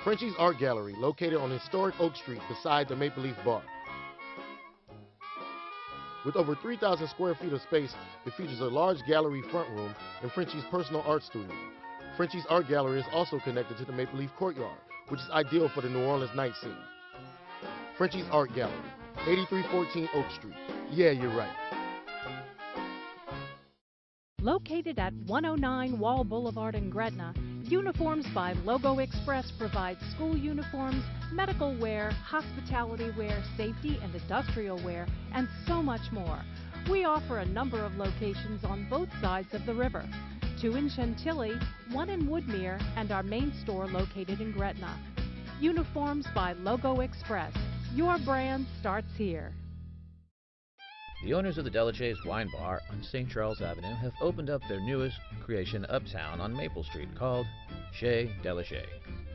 Frenchie's Art Gallery, located on historic Oak Street beside the Maple Leaf Bar. With over 3,000 square feet of space, it features a large gallery front room and Frenchie's personal art studio. Frenchie's Art Gallery is also connected to the Maple Leaf Courtyard, which is ideal for the New Orleans night scene. Frenchie's Art Gallery, 8314 Oak Street. Yeah, you're right. Located at 109 Wall Boulevard in Gretna, Uniforms by Logo Express provides school uniforms, medical wear, hospitality wear, safety and industrial wear, and so much more. We offer a number of locations on both sides of the river. 2 in Chantilly, 1 in Woodmere, and our main store located in Gretna. Uniforms by Logo Express. Your brand starts here. The owners of the Delachey's Wine Bar on St. Charles Avenue have opened up their newest creation uptown on Maple Street called Chez Delachey,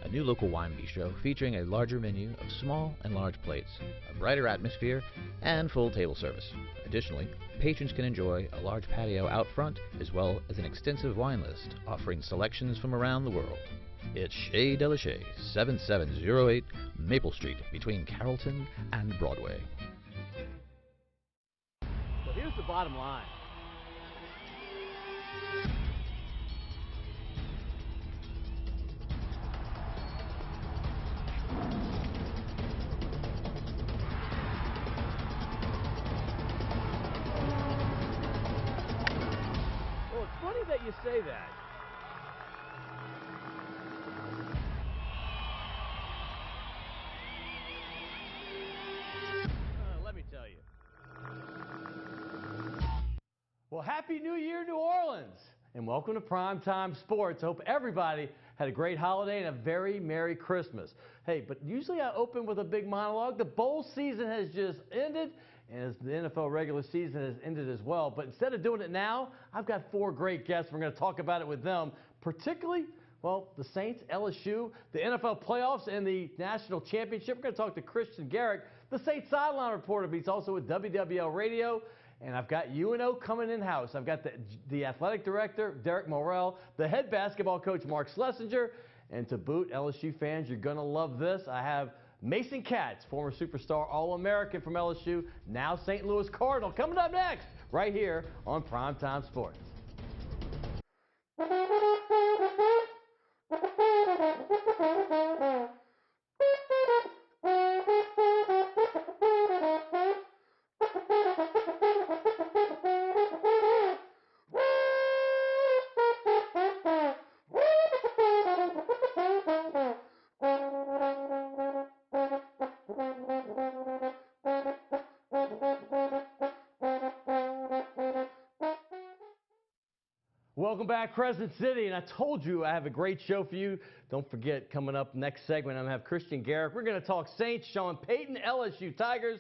a new local wine bistro featuring a larger menu of small and large plates, a brighter atmosphere, and full table service. Additionally, patrons can enjoy a large patio out front as well as an extensive wine list offering selections from around the world. It's Chez Delachey, 7708 Maple Street between Carrollton and Broadway. Here's the bottom line. Well, it's funny that you say that. Let me tell you. Well, Happy New Year, New Orleans, and welcome to Primetime Sports. Hope everybody had a great holiday and a very Merry Christmas. Hey, but usually I open with a big monologue. The bowl season has just ended, and the NFL regular season has ended as well. But instead of doing it now, I've got 4 great guests. We're going to talk about it with them, particularly, well, the Saints, LSU, the NFL playoffs, and the national championship. We're going to talk to Kristian Garic, the Saints sideline reporter. He's also with WWL Radio. And I've got UNO coming in-house. I've got the athletic director, Derek Morrell, the head basketball coach, Mark Schlesinger, and to boot, LSU fans, you're going to love this. I have Mason Katz, former superstar All-American from LSU, now St. Louis Cardinal, coming up next, right here on Primetime Sports. Welcome back, Crescent City, and I told you I have a great show for you. Don't forget, coming up next segment, I'm going to have Kristian Garic. We're going to talk Saints, Sean Payton, LSU Tigers,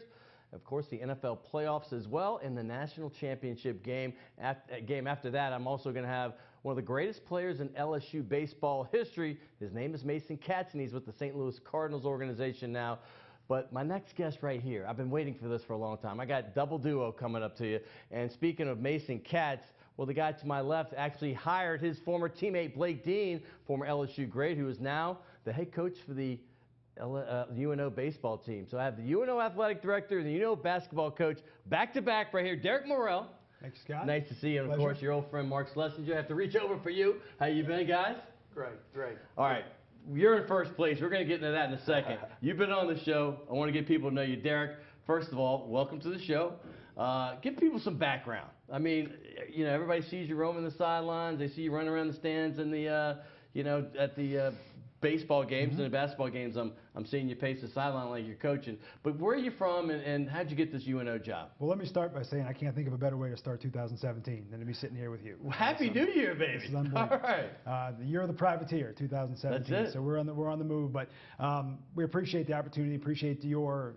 of course, the NFL playoffs as well, and the national championship game. After that, I'm also going to have one of the greatest players in LSU baseball history. His name is Mason Katz, and he's with the St. Louis Cardinals organization now. But my next guest right here, I've been waiting for this for a long time. I got double duo coming up to you. And speaking of Mason Katz, well, the guy to my left actually hired his former teammate Blake Dean, former LSU great, who is now the head coach for the UNO baseball team. So I have the UNO athletic director and the UNO basketball coach back-to-back right here, Derek Morrell. Thanks, Scott. Nice to see you. And, of course, your old friend Mark Schlesinger. I have to reach over for you. How you been, guys? Great, great. All right. You're in first place. We're going to get into that in a second. You've been on the show. I want to get people to know you. Derek, first of all, welcome to the show. Give people some background. I mean, you know, everybody sees you roaming the sidelines. They see you running around the stands in the, you know, at the baseball games and the basketball games. I'm seeing you pace the sideline like you're coaching. But where are you from, and how'd you get this UNO job? Well, let me start by saying I can't think of a better way to start 2017 than to be sitting here with you. Well, Happy New Year, baby! This is unbelievable. All right. The year of the privateer, 2017. That's it. So we're on the move, but we appreciate the opportunity. Appreciate your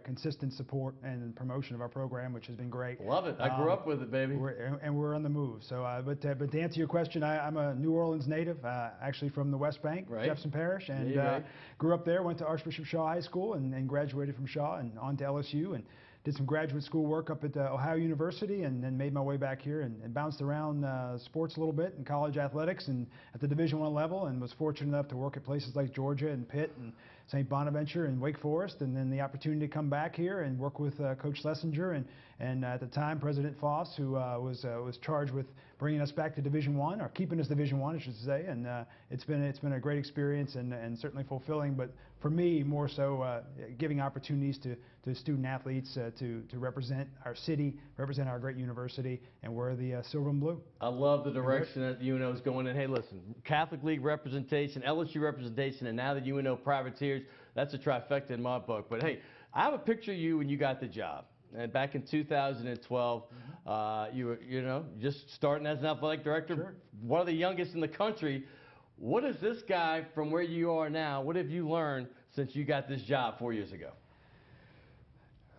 consistent support and promotion of our program, which has been great. Love it. I grew up with it, baby. We're on the move. So, but to answer your question, I'm a New Orleans native, actually from the West Bank, right. Jefferson Parish, and grew up there. Went to Archbishop Shaw High School and graduated from Shaw and on to LSU, and did some graduate school work up at Ohio University, and then made my way back here and bounced around sports a little bit in college athletics and at the Division I level, and was fortunate enough to work at places like Georgia and Pitt and St. Bonaventure and Wake Forest, and then the opportunity to come back here and work with Coach Schlesinger and at the time President Foss, who was charged with bringing us back to Division I, or keeping us Division I should say, and it's been a great experience and certainly fulfilling, but for me more so giving opportunities to student athletes to represent our city, represent our great university, and wear the silver and blue. I love the direction that UNO is going in. Hey, listen, Catholic League representation, LSU representation, and now the UNO Privateers, that's a trifecta in my book. But hey, I have a picture of you when you got the job. And back in 2012, you were, just starting as an athletic director, Sure. One of the youngest in the country. What is this guy from where you are now? What have you learned since you got this job 4 years ago?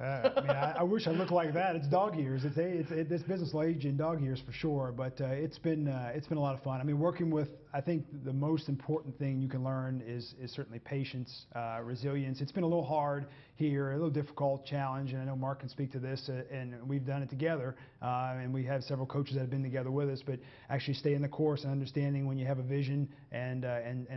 I wish I looked like that. It's dog years. This business will age in dog years for sure. But it's been a lot of fun. I mean, working with, I think the most important thing you can learn is certainly patience, resilience. It's been a little hard here, a little difficult challenge, and I know Mark can speak to this. And we've done it together, and we have several coaches that have been together with us. But actually staying the course and understanding when you have a vision, and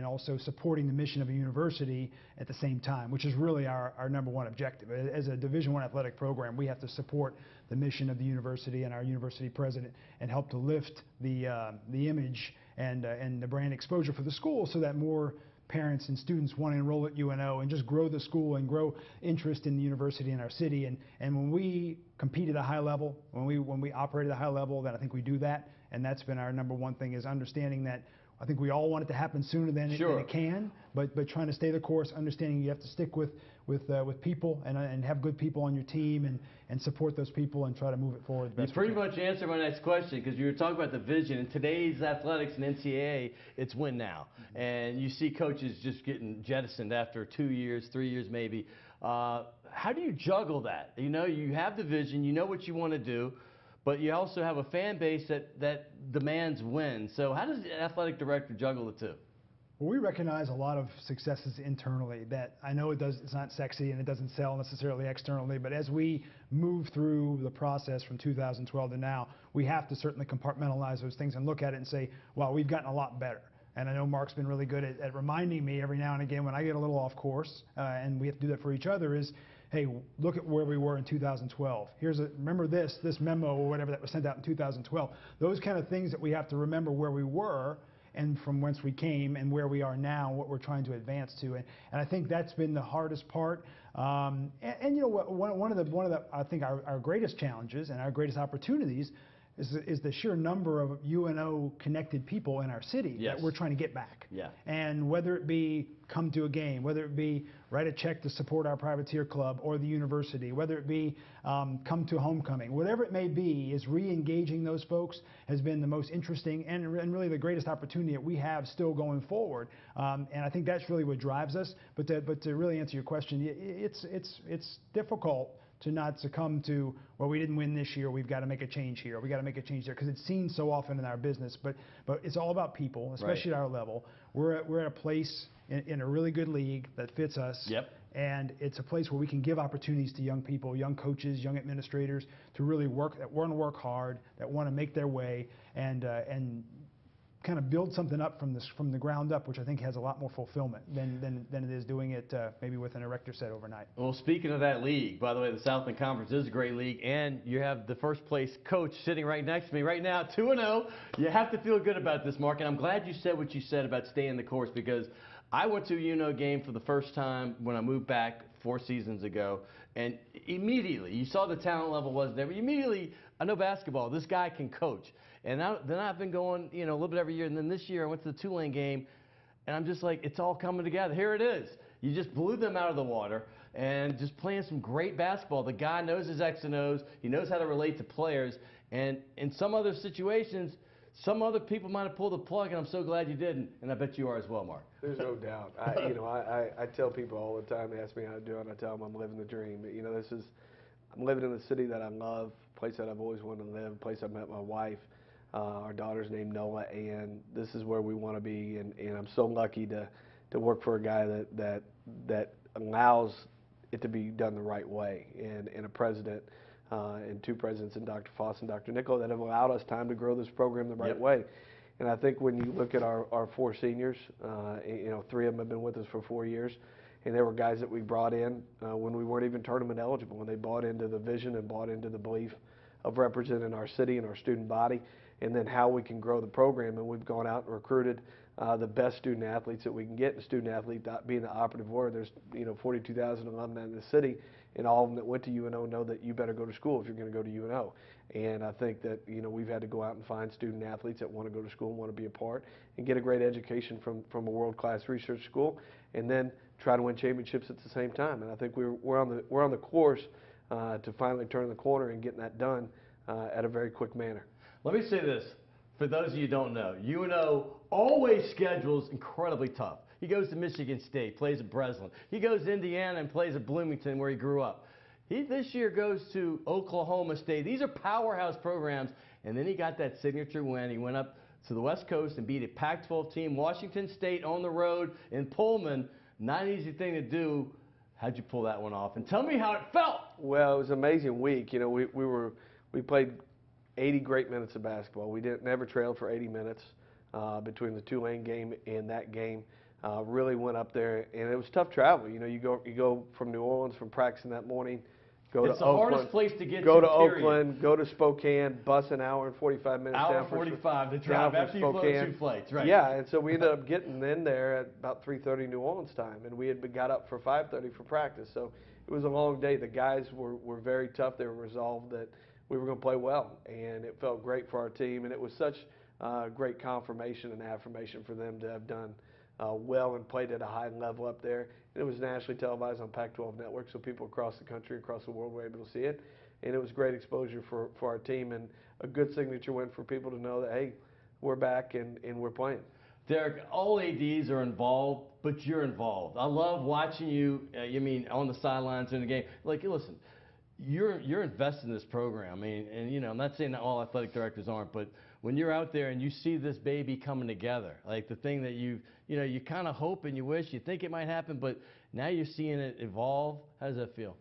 also supporting the mission of a university at the same time, which is really our #1 objective. As a Division I athletic program, we have to support the mission of the university and our university president, and help to lift the image and the brand exposure for the school, so that more parents and students want to enroll at UNO and just grow the school and grow interest in the university and our city. And when we compete at a high level, when we operate at a high level, then I think we do that. And that's been our #1 thing, is understanding that I think we all want it to happen sooner than it can, but trying to stay the course, understanding you have to stick with people and have good people on your team and support those people and try to move it forward. You pretty much answered my next question, because you were talking about the vision. In today's athletics and NCAA, it's win now. And you see coaches just getting jettisoned after 2 years, 3 years maybe. How do you juggle that? You have the vision, you know what you want to do, but you also have a fan base that demands win. So how does the athletic director juggle the two? Well, we recognize a lot of successes internally that I know it's not sexy and it doesn't sell necessarily externally, but as we move through the process from 2012 to now, we have to certainly compartmentalize those things and look at it and say, well, we've gotten a lot better. And I know Mark's been really good at reminding me every now and again when I get a little off course, and we have to do that for each other, is, hey, look at where we were in 2012. Remember this memo or whatever that was sent out in 2012. Those kind of things that we have to remember where we were and from whence we came and where we are now, what we're trying to advance to. And I think that's been the hardest part. And you know what, one of the I think our greatest challenges and our greatest opportunities is the sheer number of UNO connected people in our city that we're trying to get back. Yeah. And whether it be come to a game, whether it be write a check to support our privateer club or the university, whether it be come to homecoming, whatever it may be, is re-engaging those folks has been the most interesting and really the greatest opportunity that we have still going forward. And I think that's really what drives us. But to really answer your question, it's difficult to not succumb to, well, we didn't win this year, we've got to make a change here, we got to make a change there, because it's seen so often in our business. But it's all about people, especially at our level. We're at a place in a really good league that fits us. Yep. And it's a place where we can give opportunities to young people, young coaches, young administrators, to really work, that want to work hard, that want to make their way, and kind of build something up from the ground up, which I think has a lot more fulfillment than it is doing it maybe with an erector set overnight. Well, speaking of that league, by the way, the Southland Conference is a great league, and you have the first place coach sitting right next to me right now, 2-0. You have to feel good about this, Mark, and I'm glad you said what you said about staying the course, because I went to a UNO game for the first time when I moved back 4 seasons ago, and immediately, you saw the talent level wasn't there, but immediately, I know basketball, this guy can coach. And then I've been going, a little bit every year. And then this year I went to the Tulane game, and I'm just like, it's all coming together. Here it is. You just blew them out of the water and just playing some great basketball. The guy knows his X and O's. He knows how to relate to players. And in some other situations, some other people might have pulled the plug, and I'm so glad you didn't. And I bet you are as well, Mark. There's no doubt. I tell people all the time, they ask me how I'm doing, I tell them I'm living the dream. I'm living in the city that I love, a place that I've always wanted to live, a place I met my wife. Our daughter's named Noah, and this is where we want to be. And I'm so lucky to work for a guy that allows it to be done the right way, and a president and two presidents, and Dr. Foss and Dr. Nichol, that have allowed us time to grow this program the right way. And I think when you look at our 4 seniors, you know, 3 of them have been with us for 4 years, and there were guys that we brought in when we weren't even tournament eligible, and they bought into the vision and bought into the belief of representing our city and our student body, and then how we can grow the program. And we've gone out and recruited the best student athletes that we can get, and student athlete being the operative word. There's, you know, 42,000 alumni in the city, and all of them that went to UNO know that you better go to school if you're going to go to UNO. And I think that, you know, we've had to go out and find student athletes that want to go to school and want to be a part and get a great education from a world-class research school, and then try to win championships at the same time. And I think we're on the course to finally turn the corner and getting that done at a very quick manner. Let me say this, for those of you who don't know, UNO always schedules incredibly tough. He goes to Michigan State, plays at Breslin. He goes to Indiana and plays at Bloomington, where he grew up. He this year goes to Oklahoma State. These are powerhouse programs, and then he got that signature win. He went up to the West Coast and beat a Pac-12 team, Washington State, on the road in Pullman. Not an easy thing to do. How'd you pull that one off? And tell me how it felt. Well, it was an amazing week. You know, we played 80 great minutes of basketball. We never trailed for 80 minutes between the Tulane game and that game. Really went up there, and it was tough travel. You know, you go from New Orleans, from practicing that morning, go it's to the Oakland, hardest place to get go to, to Oakland, go to Spokane, bus an hour and 45 minutes hour down 45 to drive after you flew 2 flights, right? Yeah, and so we ended up getting in there at about 3:30 New Orleans time, and we had got up for 5:30 for practice. So it was a long day. The guys were very tough. They were resolved that we were going to play well, and it felt great for our team, and it was such great confirmation and affirmation for them to have done well and played at a high level up there. And it was nationally televised on Pac-12 Network, so people across the country, across the world were able to see it. And it was great exposure for our team, and a good signature win for people to know that, hey, we're back and we're playing. Derek, all ADs are involved, but you're involved. I love watching you, on the sidelines in the game. Like, listen, you're invested in this program. I mean, and, you know, I'm not saying that all athletic directors aren't, but when you're out there and you see this baby coming together, like the thing that you kind of hope and you wish, you think it might happen, but now you're seeing it evolve. How does that feel?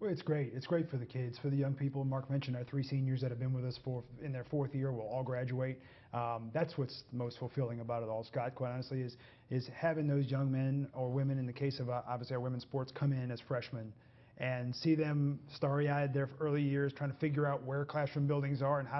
Well, it's great. It's great for the kids, for the young people. Mark mentioned our 3 seniors that have been with us in their 4th year will all graduate. That's what's most fulfilling about it all, Scott, quite honestly, is having those young men or women, in the case of obviously our women's sports, come in as freshmen and see them starry-eyed their early years trying to figure out where classroom buildings are and how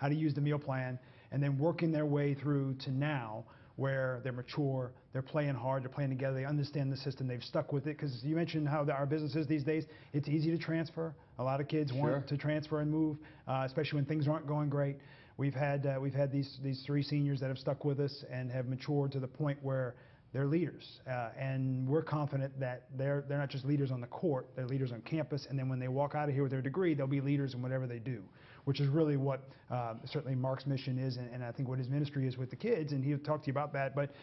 to use the meal plan, and then working their way through to now, where they're mature, they're playing hard, they're playing together, they understand the system, they've stuck with it. Because you mentioned how our business is these days, it's easy to transfer. A lot of kids want to transfer and move, especially when things aren't going great. We've had these 3 seniors that have stuck with us and have matured to the point where they're leaders, and we're confident that they're not just leaders on the court, they're leaders on campus, and then when they walk out of here with their degree, they'll be leaders in whatever they do, which is really what certainly Mark's mission is, and I think what his ministry is with the kids, and he'll talk to you about that. But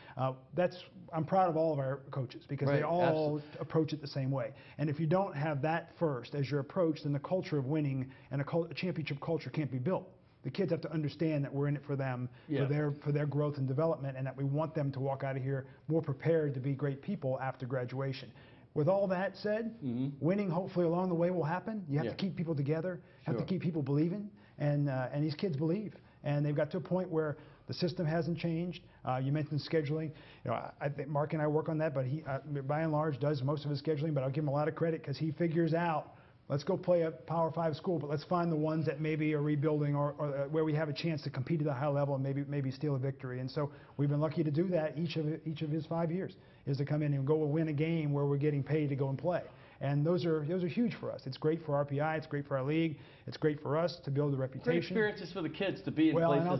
I'm proud of all of our coaches, because they all approach it the same way. And if you don't have that first as your approach, then the culture of winning and a championship culture can't be built. The kids have to understand that we're in it for them, for their growth and development, and that we want them to walk out of here more prepared to be great people after graduation. With all that said, winning hopefully along the way will happen. You have to keep people together, have to keep people believing, and these kids believe. And they've got to a point where the system hasn't changed. You mentioned scheduling. You know, I think Mark and I work on that, but he, by and large, does most of his scheduling. But I'll give him a lot of credit, because he figures out, let's go play a Power 5 school, but let's find the ones that maybe are rebuilding or where we have a chance to compete at a high level and maybe steal a victory. And so we've been lucky to do that each of his 5 years, is to come in and go win a game where we're getting paid to go and play. And those are huge for us. It's great for RPI. It's great for our league. It's great for us to build a reputation. Great experiences for the kids to be in places. Well, and I'll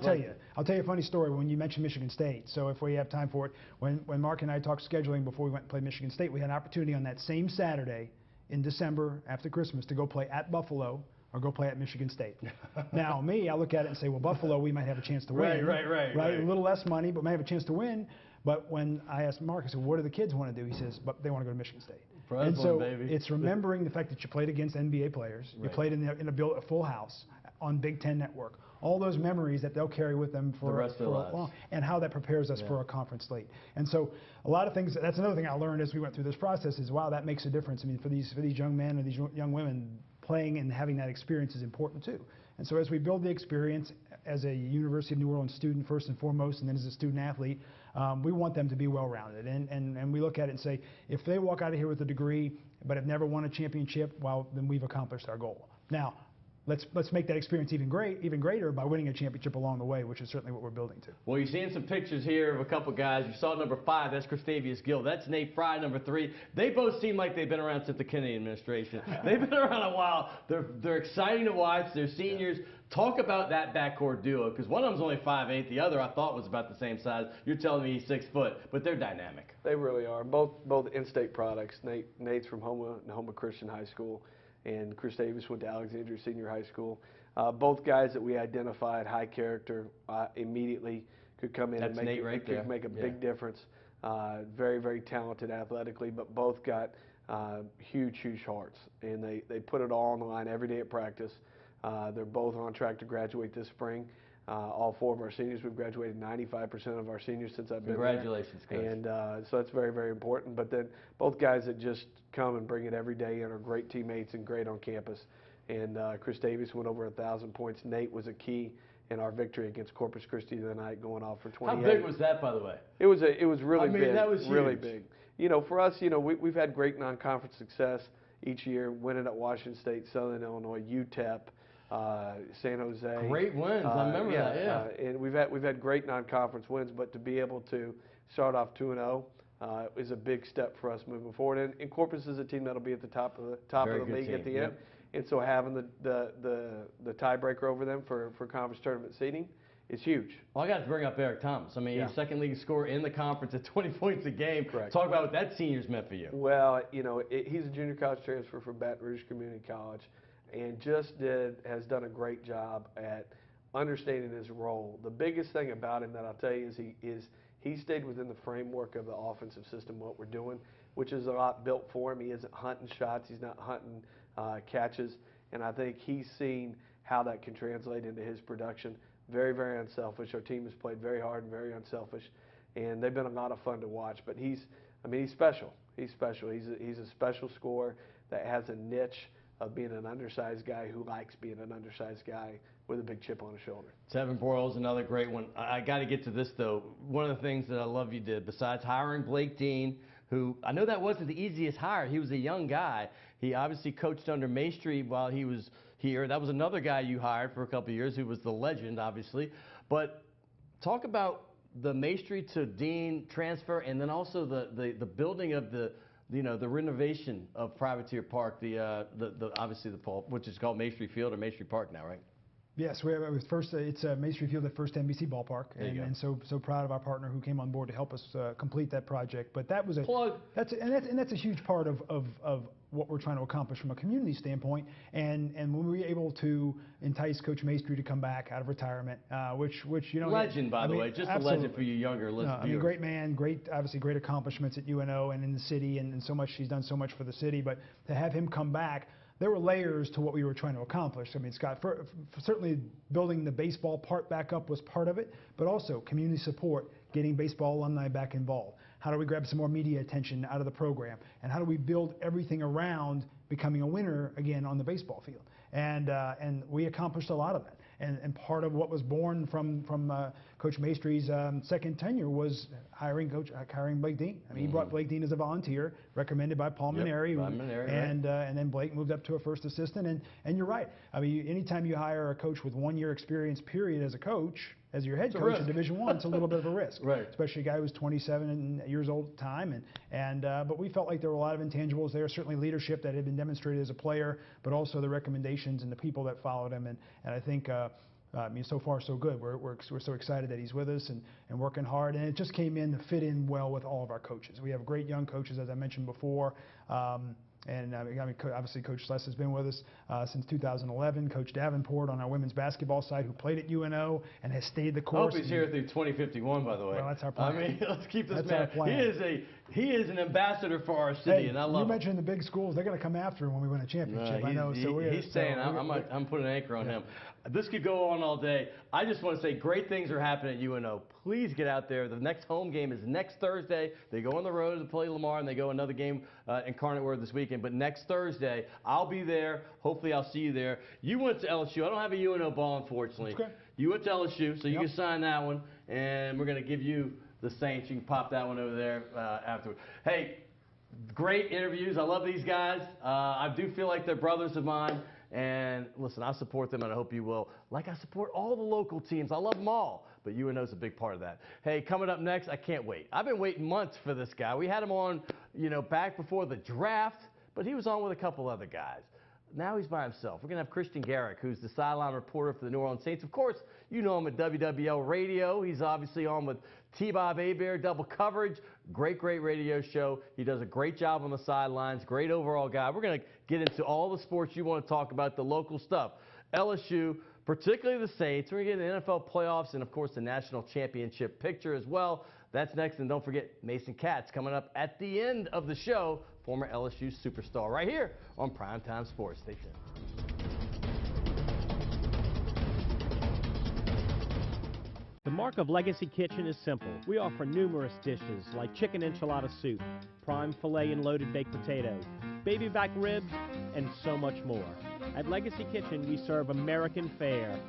tell you a funny story when you mentioned Michigan State. So if we have time for it, when Mark and I talked scheduling before we went and played Michigan State, we had an opportunity on that same Saturday in December after Christmas to go play at Buffalo or go play at Michigan State. Now, I look at it and say, well, Buffalo, we might have a chance to win. Right. A little less money, but might have a chance to win. But when I asked Mark, I said, what do the kids want to do? He says, but they want to go to Michigan State. And so it's remembering the fact that you played against NBA players. You played in a full house on Big Ten Network. all those memories that they'll carry with them for the rest of their lives. long, and how that prepares us for a conference slate. And so a lot of things, that's another thing I learned as we went through this process is, wow, that makes a difference. I mean, for these young men and these young women, playing and having that experience is important too. And so as we build the experience as a University of New Orleans student first and foremost, and then as a student athlete, we want them to be well-rounded. And we look at it and say, if they walk out of here with a degree but have never won a championship, well, then we've accomplished our goal. Now, let's make that experience even greater by winning a championship along the way, which is certainly what we're building to. Well, you're seeing some pictures here of a couple guys. You saw number 5, that's Kristavius Gill. That's Nate Fry, number 3. They both seem like they've been around since the Kennedy administration. They've been around a while. They're exciting to watch. They're seniors. Talk about that backcourt duo, because one of them's only 5'8", the other I thought was about the same size. You're telling me he's 6 foot, but they're dynamic. They really are. Both in-state products. Nate's from Homa Christian High School, and Kristavius went to Alexandria Senior High School. Both guys that we identified, high character, immediately could come in and make a big difference. Very, very talented athletically, but both got huge hearts, and they put it all on the line every day at practice. They're both on track to graduate this spring. All 4 of our seniors, we've graduated 95% of our seniors since I've been there. Congratulations, Coach. And so that's very, very important. But then both guys that just come and bring it every day and are great teammates and great on campus. And Kristavius went over 1,000 points. Nate was a key in our victory against Corpus Christi the night, going off for 28. How big was that, by the way? It was really big. That was really huge. big. You know, for us, you know, we've had great non-conference success each year, winning at Washington State, Southern Illinois, UTEP. San Jose. Great wins. I remember that. Yeah. And we've had great non-conference wins, but to be able to start off 2-0 is a big step for us moving forward. And Corpus is a team that'll be at the top of the league at the end. And so having the tiebreaker over them for conference tournament seeding is huge. Well, I got to bring up Eric Thomas. I mean, he's second leading scorer in the conference at 20 points a game. Correct. Talk about what that senior's meant for you. Well, you know, he's a junior college transfer from Baton Rouge Community College, and has done a great job at understanding his role. The biggest thing about him that I'll tell you is he stayed within the framework of the offensive system, what we're doing, which is a lot built for him. He isn't hunting shots. He's not hunting catches. And I think he's seen how that can translate into his production. Very, very unselfish. Our team has played very hard and very unselfish. And they've been a lot of fun to watch. But he's special. He's special. He's a special scorer that has a niche of being an undersized guy who likes being an undersized guy with a big chip on his shoulder. Tevin Broyles, another great one. I got to get to this, though. One of the things that I love you did, besides hiring Blake Dean, who I know that wasn't the easiest hire. He was a young guy. He obviously coached under Maestri while he was here. That was another guy you hired for a couple of years who was the legend, obviously. But talk about the Maestri to Dean transfer, and then also the building of the renovation of Privateer Park, obviously which is called Maestri Field or Maestri Park now, right? Yes, it's Maestri Field at First NBC Ballpark, and so proud of our partner who came on board to help us complete that project. But that was that's a huge part of what we're trying to accomplish from a community standpoint. And when we were able to entice Coach Maestri to come back out of retirement, which you know, legend by the way, just a legend for you younger listeners. I mean, great man, obviously great accomplishments at UNO and in the city, and so much he's done so much for the city. But to have him come back, there were layers to what we were trying to accomplish. I mean, Scott, certainly building the baseball part back up was part of it, but also community support, getting baseball alumni back involved. How do we grab some more media attention out of the program? And how do we build everything around becoming a winner again on the baseball field? And we accomplished a lot of that. And part of what was born from Coach Maestri's second tenure was hiring Blake Dean. I mean, he brought Blake Dean as a volunteer, recommended by Paul Maneri, and then Blake moved up to a first assistant. And you're right. I mean, anytime you hire a coach with 1 year experience period as a coach, as your head coach in Division I, it's a little bit of a risk, especially a guy who was 27 years old at the time. But we felt like there were a lot of intangibles there, certainly leadership that had been demonstrated as a player, but also the recommendations and the people that followed him. And I think, I mean, so far so good. We're so excited that he's with us and working hard. And it just came in to fit in well with all of our coaches. We have great young coaches, as I mentioned before. And obviously, Coach Sless has been with us since 2011. Coach Davenport on our women's basketball side, who played at UNO and has stayed the course. I hope he's here through 2051, by the way. Well, that's our plan. I mean, let's keep this That's man. our plan. He is an ambassador for our city, Hey, and I love you him. mentioned the big schools. They're going to come after him when we win a championship. I know. He's saying I'm putting an anchor on him. This could go on all day. I just want to say great things are happening at UNO. Please get out there. The next home game is next Thursday. They go on the road to play Lamar, and they go another game in Incarnate Word this weekend. But next Thursday, I'll be there. Hopefully, I'll see you there. You went to LSU. I don't have a UNO ball, unfortunately. Okay. You went to LSU, so you can sign that one, and we're going to give you the Saints. You can pop that one over there afterward. Hey, great interviews. I love these guys. I do feel like they're brothers of mine. And listen, I support them, and I hope you will. Like I support all the local teams. I love them all. But UNO's a big part of that. Hey, coming up next, I can't wait. I've been waiting months for this guy. We had him on, back before the draft, but he was on with a couple other guys. Now he's by himself. We're going to have Kristian Garic, who's the sideline reporter for the New Orleans Saints. Of course, you know him at WWL Radio. He's obviously on with T-Bob Hebert, double coverage. Great radio show. He does a great job on the sidelines. Great overall guy. We're going to get into all the sports you want to talk about, the local stuff. LSU, particularly the Saints. We're going to get into the NFL playoffs and, of course, the national championship picture as well. That's next. And don't forget Mason Katz coming up at the end of the show, former LSU superstar, right here on Primetime Sports. Stay tuned. The mark of Legacy Kitchen is simple. We offer numerous dishes like chicken enchilada soup, prime filet and loaded baked potato, baby back ribs, and so much more. At Legacy Kitchen, we serve American fare,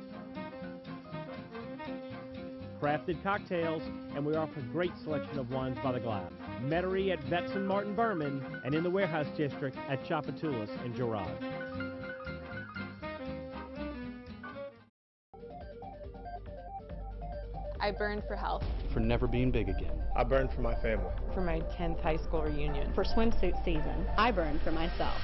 crafted cocktails, and we offer a great selection of wines by the glass. Metairie at Vets and Martin Berman, and in the Warehouse District at Chapatulas and Girard. I burned for health. For never being big again. I burned for my family. For my 10th high school reunion. For swimsuit season. I burned for myself.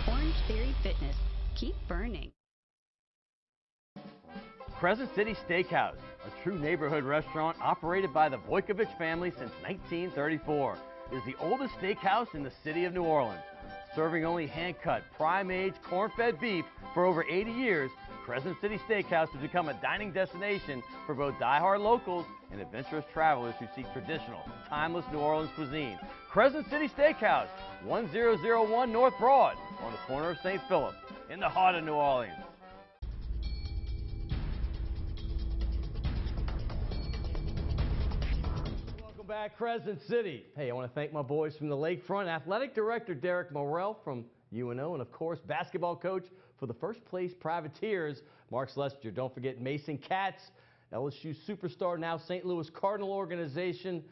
Orange Theory Fitness. Keep burning. Crescent City Steakhouse, a true neighborhood restaurant operated by the Vojkovic family since 1934, is the oldest steakhouse in the city of New Orleans. Serving only hand-cut, prime-aged, corn-fed beef for over 80 years, Crescent City Steakhouse has become a dining destination for both die-hard locals and adventurous travelers who seek traditional, timeless New Orleans cuisine. Crescent City Steakhouse, 1001 North Broad, on the corner of St. Philip, in the heart of New Orleans. Back, Crescent City. Hey, I want to thank my boys from the Lakefront. Athletic Director Derek Morrell from UNO, and of course, basketball coach for the first place Privateers, Mark Schlesinger. Don't forget Mason Katz, LSU superstar, now St. Louis Cardinal organization,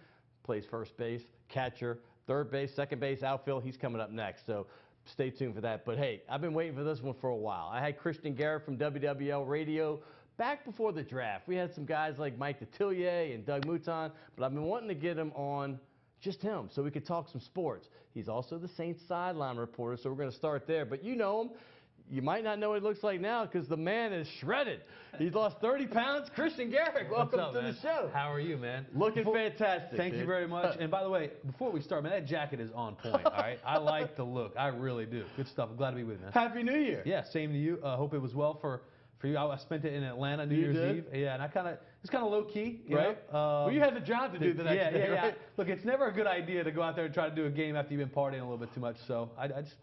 plays first base, catcher, third base, second base, outfield. He's coming up next, so stay tuned for that. But hey, I've been waiting for this one for a while. I had Kristian Garic from WWL Radio. Back before the draft, we had some guys like Mike Detillier and Doug Mouton, but I've been wanting to get him on, just him, so we could talk some sports. He's also the Saints sideline reporter, so we're going to start there. But you know him. You might not know what he looks like now because the man is shredded. He's lost 30 pounds. Kristian Garic, welcome to the show. How are you, man? Looking fantastic. Thank you very much. And by the way, before we start, man, that jacket is on point, all right? I like the look. I really do. Good stuff. I'm glad to be with you, man. Happy New Year. Yeah, same to you. Hope it was well for you. I spent it in Atlanta New Year's Eve. Yeah, and it's kind of low key, you know? Well, you had the job to do the next day, right? Look, it's never a good idea to go out there and try to do a game after you've been partying a little bit too much. So I just,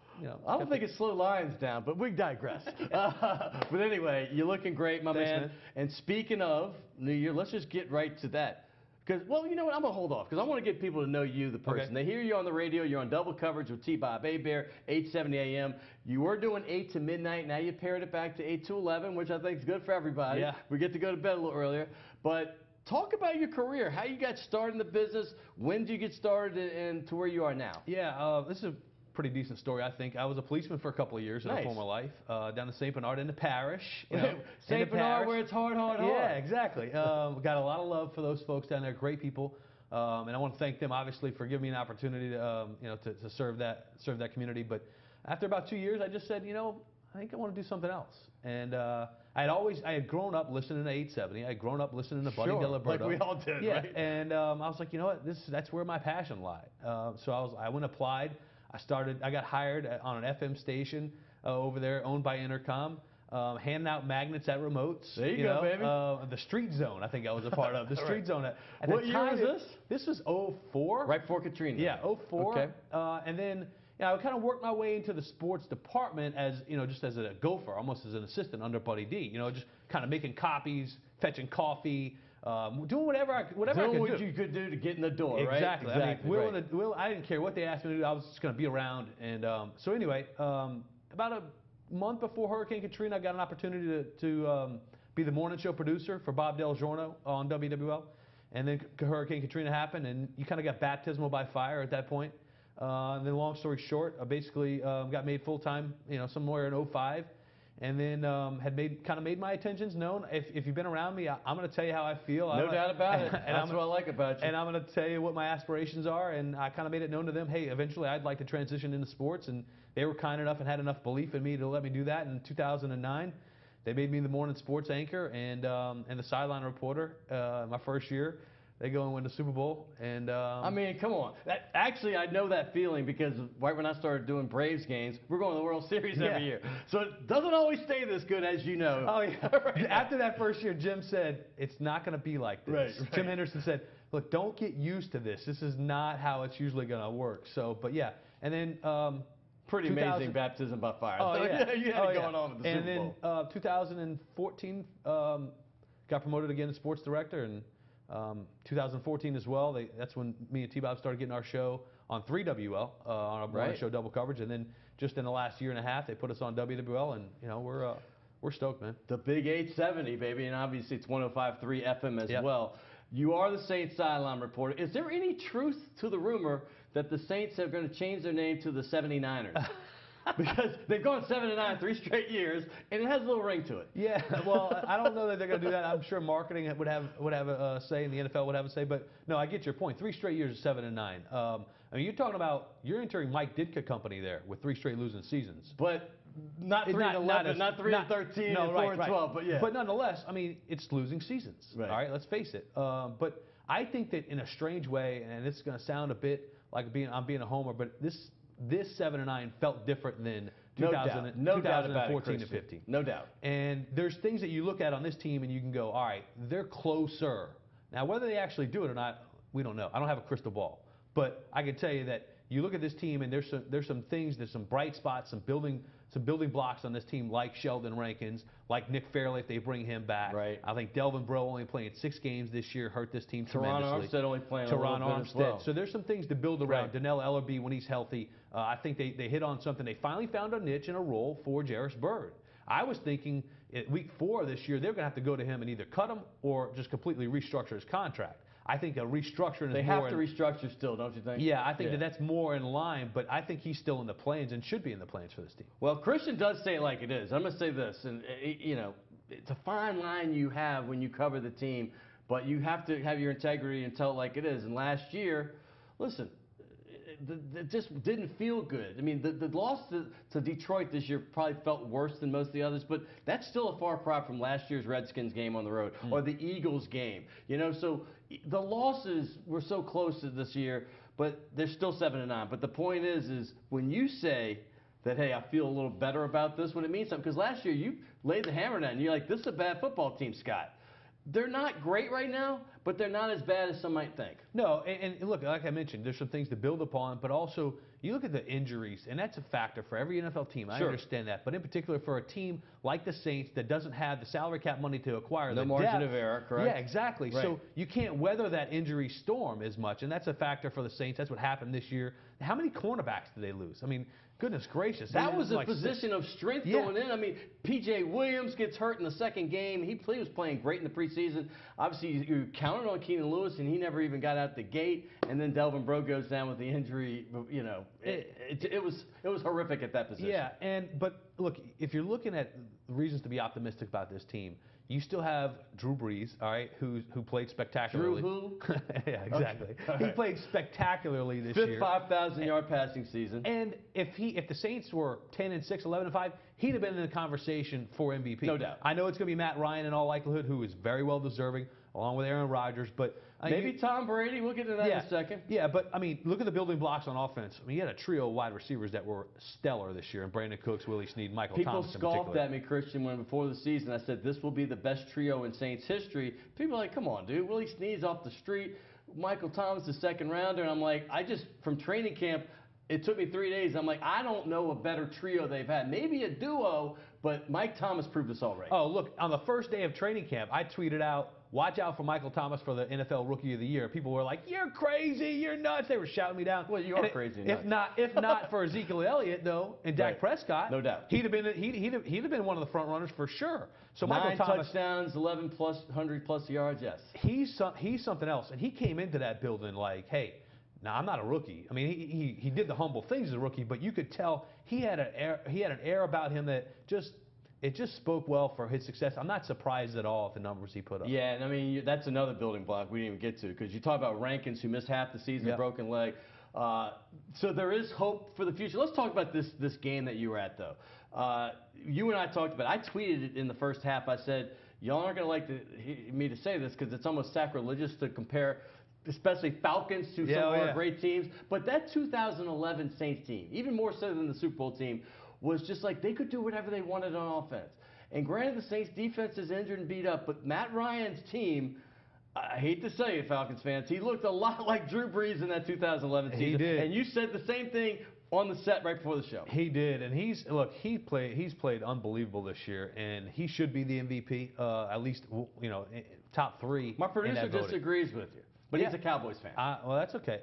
I don't think it slowed Lions down, but we digress. But anyway, you're looking great, my man. And speaking of New Year, let's just get right to that. Because, well, you know what? I'm going to hold off because I want to get people to know you, the person. Okay. They hear you on the radio. You're on double coverage with T-Bob Hebert, 8:70 a.m. You were doing 8 to midnight. Now you paired it back to 8 to 11, which I think is good for everybody. Yeah. We get to go to bed a little earlier. But talk about your career, how you got started in the business. When did you get started and to where you are now? Yeah, this is a pretty decent story, I think. I was a policeman for a couple of years in a former life, down in St. Bernard in the parish. St. Bernard where it's hard. Yeah, exactly. Got a lot of love for those folks down there, great people. And I want to thank them, obviously, for giving me an opportunity to, to serve that community. But after about 2 years, I just said, I think I want to do something else. And I had grown up listening to 870. I had grown up listening to Buddy Delaberto. Like we all did, yeah, right? And I was like, you know what, that's where my passion lied. So I went applied. I got hired on an FM station over there, owned by Intercom. Handing out magnets at remotes. There you go, baby. The Street Zone, I think I was a part of. The Street Zone. At what year was this? This was 04. Right before Katrina. Yeah, 04. Okay. And then I kind of worked my way into the sports department as, just as a gopher, almost as an assistant under Buddy D. Just kind of making copies, fetching coffee, doing whatever I could do. What you could do to get in the door, exactly. right? Exactly. I mean, I didn't care what they asked me to do. I was just going to be around. And so anyway, about a month before Hurricane Katrina, I got an opportunity to be the morning show producer for Bob Del Giorno on WWL. And then Hurricane Katrina happened, and you kind of got baptismal by fire at that point. And then long story short, I basically got made full-time, somewhere in 05. And then had made my intentions known. If you've been around me, I'm going to tell you how I feel. No doubt about it. That's what I like about you. And I'm going to tell you what my aspirations are. And I kind of made it known to them, hey, eventually I'd like to transition into sports. And they were kind enough and had enough belief in me to let me do that. In 2009, they made me the morning sports anchor and the sideline reporter. My first year, they go and win the Super Bowl. And I mean, come on. Actually, I know that feeling because right when I started doing Braves games, we're going to the World Series every year. So it doesn't always stay this good, as you know. Oh, yeah. Right. After that first year, Jim said, it's not going to be like this. Right. Jim Henderson said, look, don't get used to this. This is not how it's usually going to work. So, but yeah. And then pretty amazing baptism by fire. Oh, yeah. You had it going on with the Super Bowl. And then 2014, got promoted again to sports director. And 2014 as well. That's when me and T-Bob started getting our show on 3WL, on our morning show double coverage. And then just in the last year and a half, they put us on WWL. And, we're stoked, man. The big 870, baby. And obviously it's 105.3 FM as well. You are the Saints sideline reporter. Is there any truth to the rumor that the Saints are going to change their name to the 79ers? Because they've gone 7-9 3 straight years, and it has a little ring to it. Yeah, well, I don't know that they're going to do that. I'm sure marketing would have a say, and the NFL would have a say. But no, I get your point. 3 straight years of 7-9. I mean, you're entering Mike Ditka company there with 3 straight losing seasons. But not 3-11, not 3-13, no, 4-12. But yeah. But nonetheless, I mean, it's losing seasons. Right. All right, let's face it. But I think that in a strange way, and it's going to sound a bit like I'm being a homer, but this 7-9 felt different than 2014 to 15. No doubt. And there's things that you look at on this team and you can go, all right, they're closer. Now, whether they actually do it or not, we don't know. I don't have a crystal ball. But I can tell you that you look at this team and there's some things, there's some bright spots, some building blocks on this team, like Sheldon Rankins, like Nick Fairley if they bring him back. Right. I think Delvin Breaux only playing 6 games this year hurt this team tremendously. Teron Armstead only playing a little bit as well. So there's some things to build around. Donnell Ellerby when he's healthy. I think they hit on something. They finally found a niche and a role for Jarris Byrd. I was thinking at week 4 of this year they're going to have to go to him and either cut him or just completely restructure his contract. I think a restructuring is They have to restructure still, don't you think? Yeah, I think that's more in line, but I think he's still in the plans and should be in the plans for this team. Well, Kristian does say it like it is. I'm going to say this, and it's a fine line you have when you cover the team, but you have to have your integrity and tell it like it is. And last year, listen, it just didn't feel good. I mean, the loss to Detroit this year probably felt worse than most of the others, but that's still a far cry from last year's Redskins game on the road or the Eagles game. So the losses were so close to this year, but they're still 7-9. But the point is when you say that, hey, I feel a little better about this, when it means something, because last year you laid the hammer down. You're like, this is a bad football team, Scott. They're not great right now, but they're not as bad as some might think. No, and look, like I mentioned, there's some things to build upon, but also you look at the injuries, and that's a factor for every NFL team. I understand that, but in particular for a team like the Saints that doesn't have the salary cap money to acquire the margin of error, correct? Yeah, exactly. Right. So you can't weather that injury storm as much, and that's a factor for the Saints. That's what happened this year. How many cornerbacks did they lose? I mean, goodness gracious. That was a position of strength going in. I mean, P.J. Williams gets hurt in the second game. He was playing great in the preseason. Obviously, you count counted on Keenan Lewis, and he never even got out the gate. And then Delvin Breaux goes down with the injury. You know, it was horrific at that position. Yeah, but look, if you're looking at reasons to be optimistic about this team, you still have Drew Brees, all right, who played spectacularly. Drew who? Yeah, exactly. Okay. He played spectacularly this year. Fifth 5,000-yard passing season. And if the Saints were 10-6, 11-5, he'd have been in the conversation for MVP. No doubt. I know it's going to be Matt Ryan in all likelihood, who is very well deserving, along with Aaron Rodgers, but maybe Tom Brady. We'll get to that in a second. Yeah, but I mean, look at the building blocks on offense. I mean, you had a trio of wide receivers that were stellar this year, and Brandon Cooks, Willie Snead, Michael Thomas in particular. People scoffed at me, Kristian, when before the season I said this will be the best trio in Saints history. People are like, come on, dude. Willie Snead's off the street. Michael Thomas, the second rounder. And I'm like, from training camp, it took me 3 days. I'm like, I don't know a better trio they've had. Maybe a duo, but Mike Thomas proved us all right. Oh, look, on the first day of training camp, I tweeted out, watch out for Michael Thomas for the NFL Rookie of the Year. People were like, you're crazy, you're nuts. They were shouting me down. Well, you are crazy. If not for Ezekiel Elliott, though, and Dak Prescott, no doubt, he'd have been one of the front runners for sure. So 9 Michael Thomas, touchdowns, 100+ yards, yes. He's something else, and he came into that building like, hey, now I'm not a rookie. I mean, he did the humble things as a rookie, but you could tell he had an air about him that just spoke well for his success. I'm not surprised at all at the numbers he put up. Yeah, and I mean, that's another building block we didn't even get to, because you talk about Rankins, who missed half the season, broken leg. So there is hope for the future. Let's talk about this game that you were at, though. You and I talked about it. I tweeted it in the first half. I said, y'all aren't going to like me to say this because it's almost sacrilegious to compare especially Falcons to some of our great teams. But that 2011 Saints team, even more so than the Super Bowl team, was just like they could do whatever they wanted on offense. And granted, the Saints defense is injured and beat up, but Matt Ryan's team, I hate to say it, Falcons fans, he looked a lot like Drew Brees in that 2011 season. He did. And you said the same thing on the set right before the show. He did, and he's played unbelievable this year, and he should be the MVP, at least top 3. My producer disagrees with you, but he's a Cowboys fan. Well, that's okay.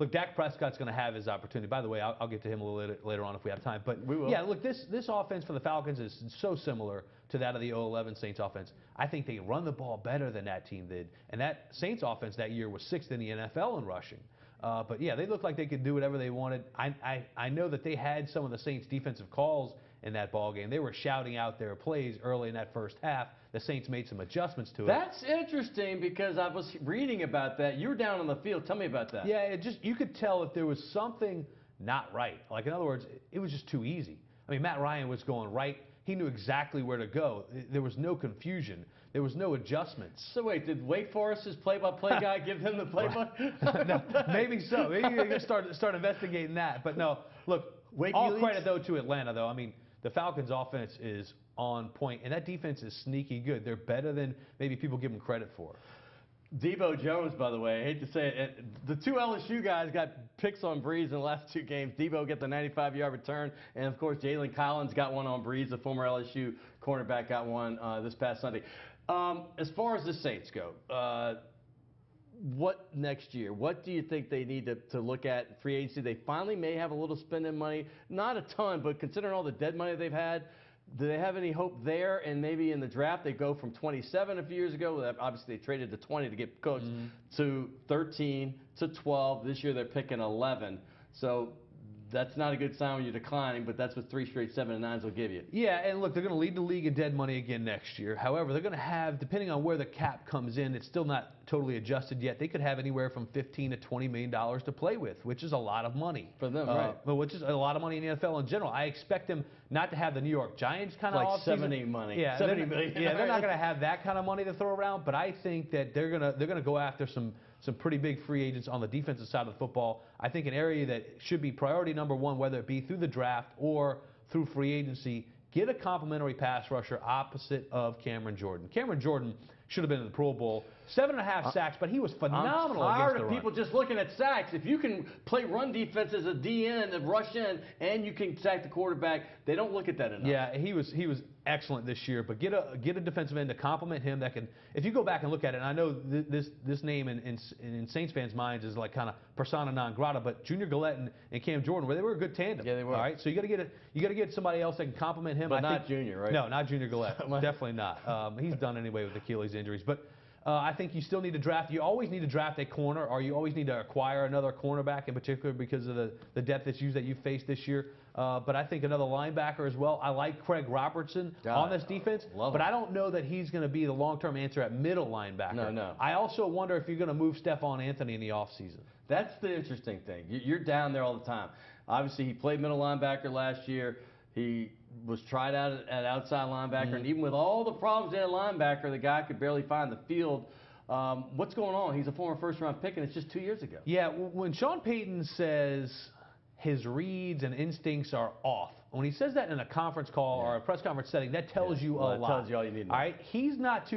Look, Dak Prescott's going to have his opportunity. By the way, I'll get to him a little later on if we have time. But we will. Yeah, look, this offense for the Falcons is so similar to that of the 2011 Saints offense. I think they run the ball better than that team did, and that Saints offense that year was 6th in the NFL in rushing. But yeah, they looked like they could do whatever they wanted. I know that they had some of the Saints' defensive calls in that ball game. They were shouting out their plays early in that first half. The Saints made some adjustments to it. That's interesting because I was reading about that. You were down on the field. Tell me about that. Yeah, you could tell if there was something not right. Like, in other words, it was just too easy. I mean, Matt Ryan was going right. He knew exactly where to go. There was no confusion. There was no adjustments. So wait, did Wake Forest's play-by-play guy give him the play-by? No, maybe so. Maybe you're going to start investigating that. But no, look, all credit, though, to Atlanta, though. I mean, the Falcons' offense is on point, and that defense is sneaky good. They're better than maybe people give them credit for. Debo Jones, by the way, I hate to say it, the 2 LSU guys got picks on Breeze in the last 2 games. Debo got the 95-yard return, and of course, Jalen Collins got one on Breeze. The former LSU cornerback got one this past Sunday. As far as the Saints go, what next year? What do you think they need to look at free agency? They finally may have a little spending money, not a ton, but considering all the dead money they've had, do they have any hope there? And maybe in the draft they go from 27 a few years ago. Obviously they traded to 20 to get Cooks to 13 to 12. This year they're picking 11. So that's not a good sign when you're declining, but that's what 3 straight 7 and 9s will give you. Yeah, and look, they're going to lead the league in dead money again next year. However, they're going to have, depending on where the cap comes in, it's still not totally adjusted yet. They could have anywhere from $15 to $20 million to play with, which is a lot of money. For them, right. But which is a lot of money in the NFL in general. I expect them not to have the New York Giants kind of like 70 money. Yeah, 70 million. Yeah, they're not going to have that kind of money to throw around, but I think that they're going to go after some pretty big free agents on the defensive side of the football. I think an area that should be priority number 1, whether it be through the draft or through free agency, get a complimentary pass rusher opposite of Cameron Jordan. Cameron Jordan should have been in the Pro Bowl. 7.5 sacks, but he was phenomenal. I'm tired of people just looking at sacks. If you can play run defense as a DN and rush in, and you can sack the quarterback, they don't look at that enough. Yeah, he was excellent this year. But get a defensive end to complement him that can. If you go back and look at it, and I know this name in Saints fans' minds is like kind of persona non grata, but Junior Gillette and Cam Jordan, they were a good tandem. Yeah, they were. All right, so you got to get somebody else that can complement him. But not Junior, right? No, not Junior Gillette. Definitely not. He's done anyway with Achilles injuries, but. I think you still need to draft. You always need to draft a corner, or you always need to acquire another cornerback in particular because of the depth issues that you faced this year. But I think another linebacker as well. I like Craig Robertson on this defense, but I don't know that he's going to be the long-term answer at middle linebacker. No. I also wonder if you're going to move Stephon Anthony in the offseason. That's the interesting thing. You're down there all the time. Obviously, he played middle linebacker last year. He was tried out at outside linebacker, and even with all the problems at linebacker, the guy could barely find the field. What's going on? He's a former first-round pick, and it's just 2 years ago. Yeah, when Sean Payton says his reads and instincts are off, when he says that in a conference call or a press conference setting, that tells you a lot. It tells you all you need to know. All right, he's not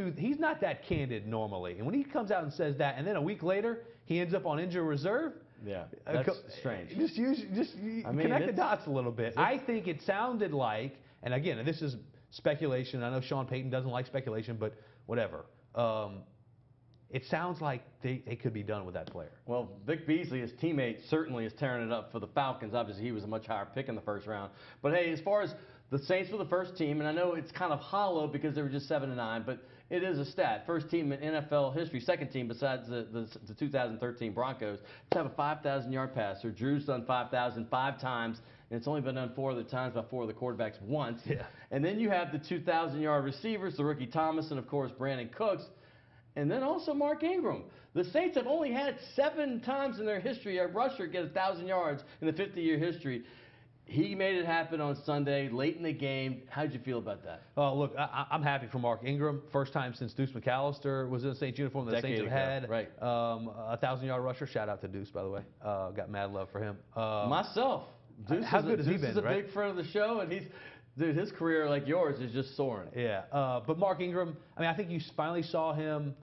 that candid normally, and when he comes out and says that, and then a week later he ends up on injured reserve. Yeah, that's strange. Just connect the dots a little bit. I think it sounded like, and again, this is speculation. I know Sean Payton doesn't like speculation, but whatever. It sounds like they could be done with that player. Well, Vic Beasley, his teammate, certainly is tearing it up for the Falcons. Obviously, he was a much higher pick in the first round. But, hey, as far as the Saints were the first team, and I know it's kind of hollow because they were just 7-9, but it is a stat. First team in NFL history, second team besides the 2013 Broncos, to have a 5,000-yard passer. Drew's done 5,000 5 times, and it's only been done 4 other times by 4 of the quarterbacks once. Yeah. And then you have the 2,000-yard receivers, the rookie Thomas and, of course, Brandon Cooks. And then also Mark Ingram. The Saints have only had 7 times in their history a rusher get 1,000 yards in the 50-year history. He made it happen on Sunday, late in the game. How did you feel about that? Oh, look, I'm happy for Mark Ingram. First time since Deuce McAllister was in the Saints uniform that the Saints have had. Right. A 1,000-yard rusher. Shout out to Deuce, by the way. Got mad love for him. Myself. Deuce how good has he been, Deuce is a big friend of the show, and dude, his career, like yours, is just soaring. Yeah. But Mark Ingram, I think you finally saw him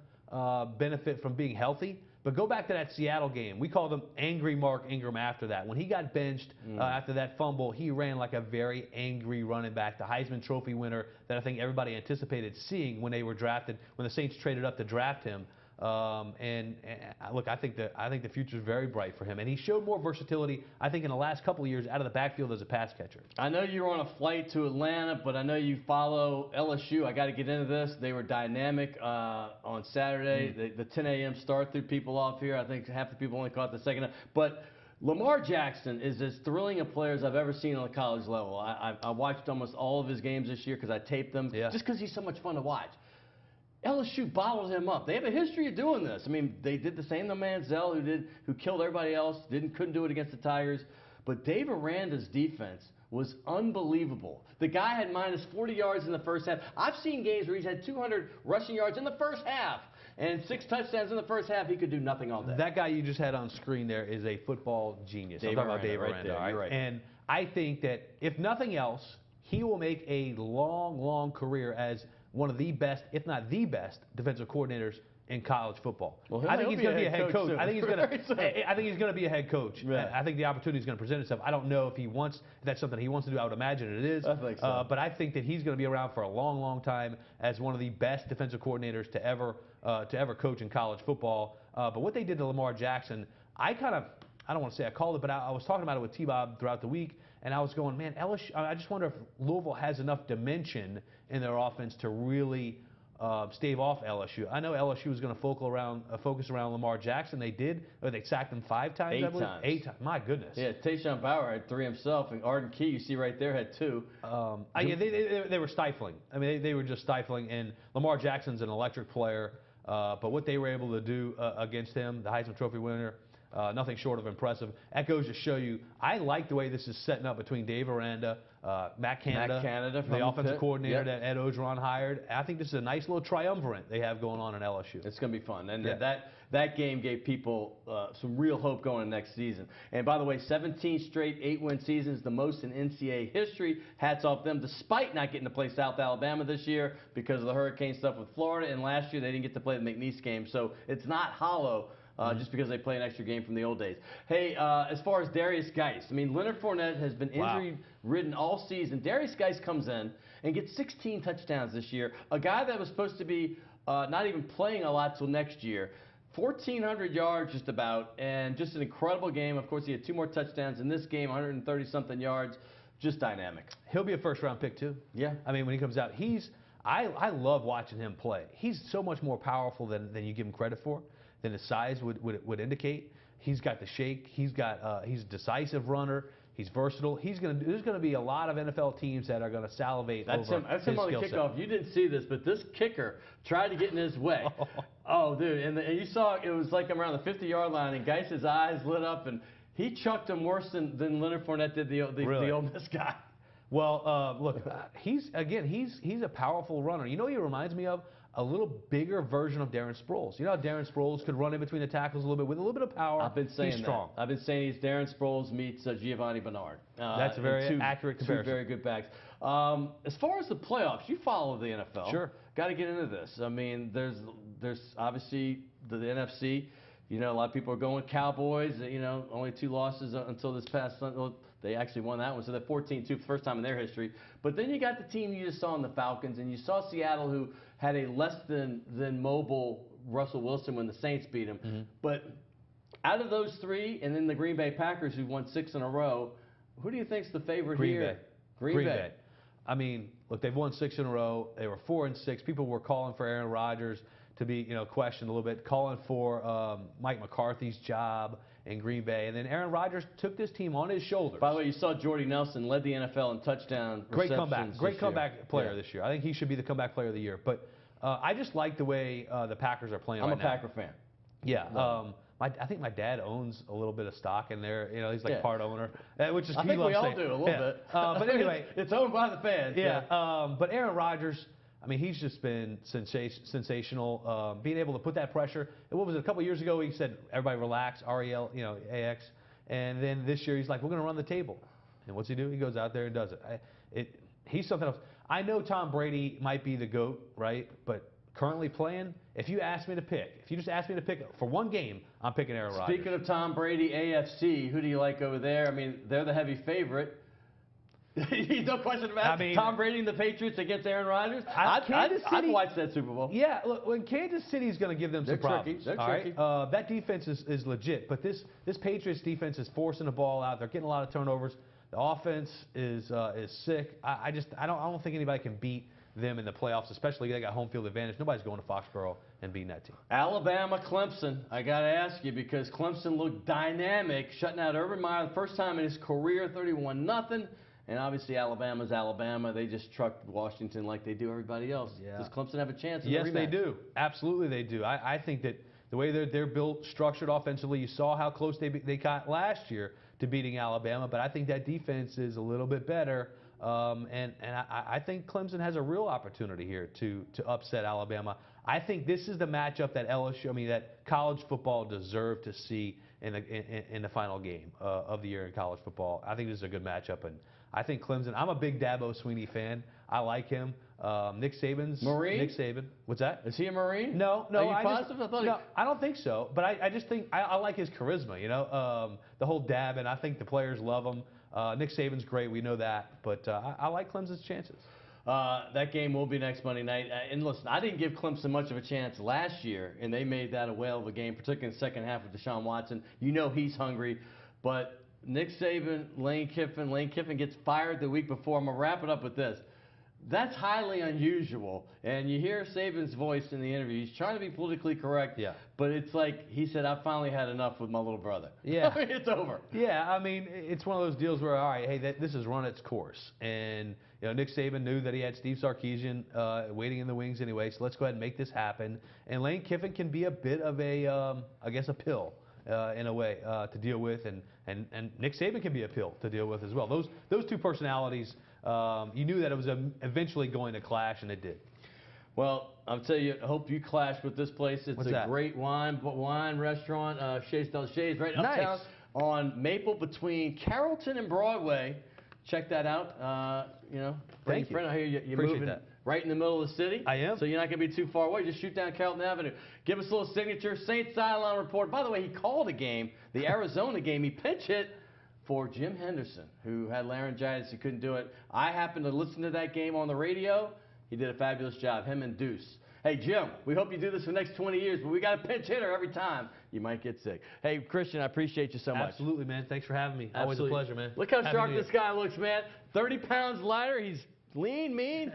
benefit from being healthy. But go back to that Seattle game. We called him Angry Mark Ingram after that. When he got benched after that fumble, he ran like a very angry running back, the Heisman Trophy winner that I think everybody anticipated seeing when they were drafted, when the Saints traded up to draft him. And look, I think the future is very bright for him, and he showed more versatility, I think, in the last couple of years out of the backfield as a pass catcher. I know you were on a flight to Atlanta, but I know you follow LSU. I got to get into this. They were dynamic on Saturday. The 10 a.m. start threw people off here. I think half the people only caught the second. But Lamar Jackson is as thrilling a player as I've ever seen on the college level. I watched almost all of his games this year because I taped them, just because he's so much fun to watch. LSU bottled him up. They have a history of doing this. I mean, they did the same to Manziel, who killed everybody else, couldn't do it against the Tigers. But Dave Aranda's defense was unbelievable. The guy had minus 40 yards in the first half. I've seen games where he's had 200 rushing yards in the first half and 6 touchdowns in the first half. He could do nothing all day. That guy you just had on screen there is a football genius. I'm talking about Dave Aranda. Right? You're right. And I think that if nothing else, he will make a long, long career as one of the best, if not the best, defensive coordinators in college football. Well, I think he's going to be a head coach. I think he's going to be a head coach. Right. I think the opportunity is going to present itself. I don't know if that's something he wants to do. I would imagine it is. I think so. But I think that he's going to be around for a long, long time as one of the best defensive coordinators to ever coach in college football. But what they did to Lamar Jackson, I don't want to say I called it, but I was talking about it with T-Bob throughout the week, and I was going, man, LSU, I just wonder if Louisville has enough dimension in their offense to really stave off LSU. I know LSU was going to focus around Lamar Jackson. They did. They sacked him 5 times. 8 times. 8 times. My goodness. Yeah, Tayshaun Bauer had 3 himself, and Arden Key, you see right there, had 2. They were stifling. I mean, they were just stifling. And Lamar Jackson's an electric player. But what they were able to do against him, the Heisman Trophy winner, nothing short of impressive. That goes to show you, I like the way this is setting up between Dave Aranda, Matt Canada, the offensive coordinator that Ed Ogeron hired. I think this is a nice little triumvirate they have going on in LSU. It's going to be fun. And that game gave people some real hope going into next season. And by the way, 17 straight 8-win seasons, the most in NCAA history. Hats off them, despite not getting to play South Alabama this year because of the hurricane stuff with Florida. And last year they didn't get to play the McNeese game. So it's not hollow. Just because they play an extra game from the old days. Hey, as far as Darius Geis, I mean, Leonard Fournette has been injury-ridden all season. Darius Geis comes in and gets 16 touchdowns this year. A guy that was supposed to be not even playing a lot till next year. 1,400 yards just about, and just an incredible game. Of course, he had 2 more touchdowns in this game, 130-something yards. Just dynamic. He'll be a first-round pick, too. Yeah. I mean, when he comes out, I love watching him play. He's so much more powerful than you give him credit for, than his size would indicate. He's got the shake. He's a decisive runner. He's versatile. There's going to be a lot of NFL teams that are going to salivate over his skill set. That's him on the kickoff. You didn't see this, but this kicker tried to get in his way. Oh, dude. And you saw it was like around the 50-yard line, and Geis's eyes lit up, and he chucked him worse than Leonard Fournette did the Ole Miss guy. Well, look, he's a powerful runner. You know what he reminds me of? A little bigger version of Darren Sproles. You know how Darren Sproles could run in between the tackles a little bit with a little bit of power. I've been saying he's strong. I've been saying he's Darren Sproles meets Giovanni Bernard. That's a very accurate comparison. Two very good backs. As far as the playoffs, you follow the NFL. Sure. Got to get into this. I mean, there's obviously the NFC. You know, a lot of people are going Cowboys. You know, only 2 losses until this past Sunday. Well, they actually won that one, so they're 14-2 for the first time in their history. But then you got the team you just saw in the Falcons, and you saw Seattle, who had a less than mobile Russell Wilson when the Saints beat him. Mm-hmm. But out of those 3, and then the Green Bay Packers, who won 6 in a row, who do you think's the favorite here? Green Bay. I mean, look, they've won 6 in a row. They were 4-6. People were calling for Aaron Rodgers to be, questioned a little bit, calling for Mike McCarthy's job in Green Bay. And then Aaron Rodgers took this team on his shoulders. By the way, you saw Jordy Nelson led the NFL in touchdown receptions. Great comeback player this year. I think he should be the comeback player of the year. But I just like the way the Packers are playing right now. I'm a Packer fan. Yeah. I think my dad owns a little bit of stock in there. He's like part owner, which is I think we all do a little bit. But anyway, it's owned by the fans. Yeah. But Aaron Rodgers, I mean, he's just been sensational. Being able to put that pressure. And what was it? A couple years ago, he said, "Everybody relax, REL, AX." And then this year, he's like, "We're going to run the table." And what's he do? He goes out there and does it. He's something else. I know Tom Brady might be the GOAT, right? But currently playing, if you just ask me to pick for one game, I'm picking Aaron Rodgers. Speaking of Tom Brady, AFC, who do you like over there? I mean, they're the heavy favorite. No question about it. Tom Brady and the Patriots against Aaron Rodgers. I'd watch that Super Bowl. Yeah, look, when Kansas City's going to give them some problems. They're tricky. That defense is legit, but this Patriots defense is forcing the ball out. They're getting a lot of turnovers. The offense is sick. I don't think anybody can beat them in the playoffs, especially they got home field advantage. Nobody's going to Foxborough and beating that team. Alabama, Clemson. I got to ask you because Clemson looked dynamic, shutting out Urban Meyer the first time in his career, 31-0. And obviously Alabama's Alabama. They just trucked Washington like they do everybody else. Yeah. Does Clemson have a chance in the rematch? Yes, they do. Absolutely they do. I think that the way they're built, structured offensively, you saw how close they got last year to beating Alabama, but I think that defense is a little bit better. And I think Clemson has a real opportunity here to upset Alabama. I think this is the matchup that that college football deserved to see in the final game of the year in college football. I think this is a good matchup, and I think Clemson. I'm a big Dabo Swinney fan. I like him. Nick Saban's Marine. Nick Saban. What's that? Is he a Marine? No. Are you positive? I don't think so. But I just think I like his charisma. The whole dab, and I think the players love him. Nick Saban's great. We know that. But I like Clemson's chances. That game will be next Monday night. And listen, I didn't give Clemson much of a chance last year, and they made that a whale of a game, particularly in the second half with Deshaun Watson. He's hungry. But Nick Saban, Lane Kiffin gets fired the week before. I'm going to wrap it up with this. That's highly unusual. And you hear Saban's voice in the interview. He's trying to be politically correct. Yeah. But it's like he said, I finally had enough with my little brother. Yeah. It's over. Yeah, it's one of those deals where, all right, hey, this has run its course. And, Nick Saban knew that he had Steve Sarkisian waiting in the wings anyway, so let's go ahead and make this happen. And Lane Kiffin can be a bit of a pill. In a way, to deal with, and Nick Saban can be a pill to deal with as well. Those two personalities, you knew that it was eventually going to clash, and it did. Well, I'll tell you, I hope you clash with this place. It's a great wine restaurant, Chez Del Chez, right uptown on Maple between Carrollton and Broadway. Check that out. Thank you. I hear you're Appreciate moving that. Right in the middle of the city. I am. So you're not going to be too far away. Just shoot down Carrollton Avenue. Give us a little signature. Saints sideline report. By the way, he called a game, the Arizona game. He pinch hit for Jim Henderson, who had laryngitis. He couldn't do it. I happened to listen to that game on the radio. He did a fabulous job, him and Deuce. Hey, Jim, we hope you do this for the next 20 years, but we got a pinch hitter every time. You might get sick. Hey, Kristian, I appreciate you so much. Absolutely, man. Thanks for having me. Absolutely. Always a pleasure, man. Look how sharp this guy looks, man. 30 pounds lighter. He's lean, mean.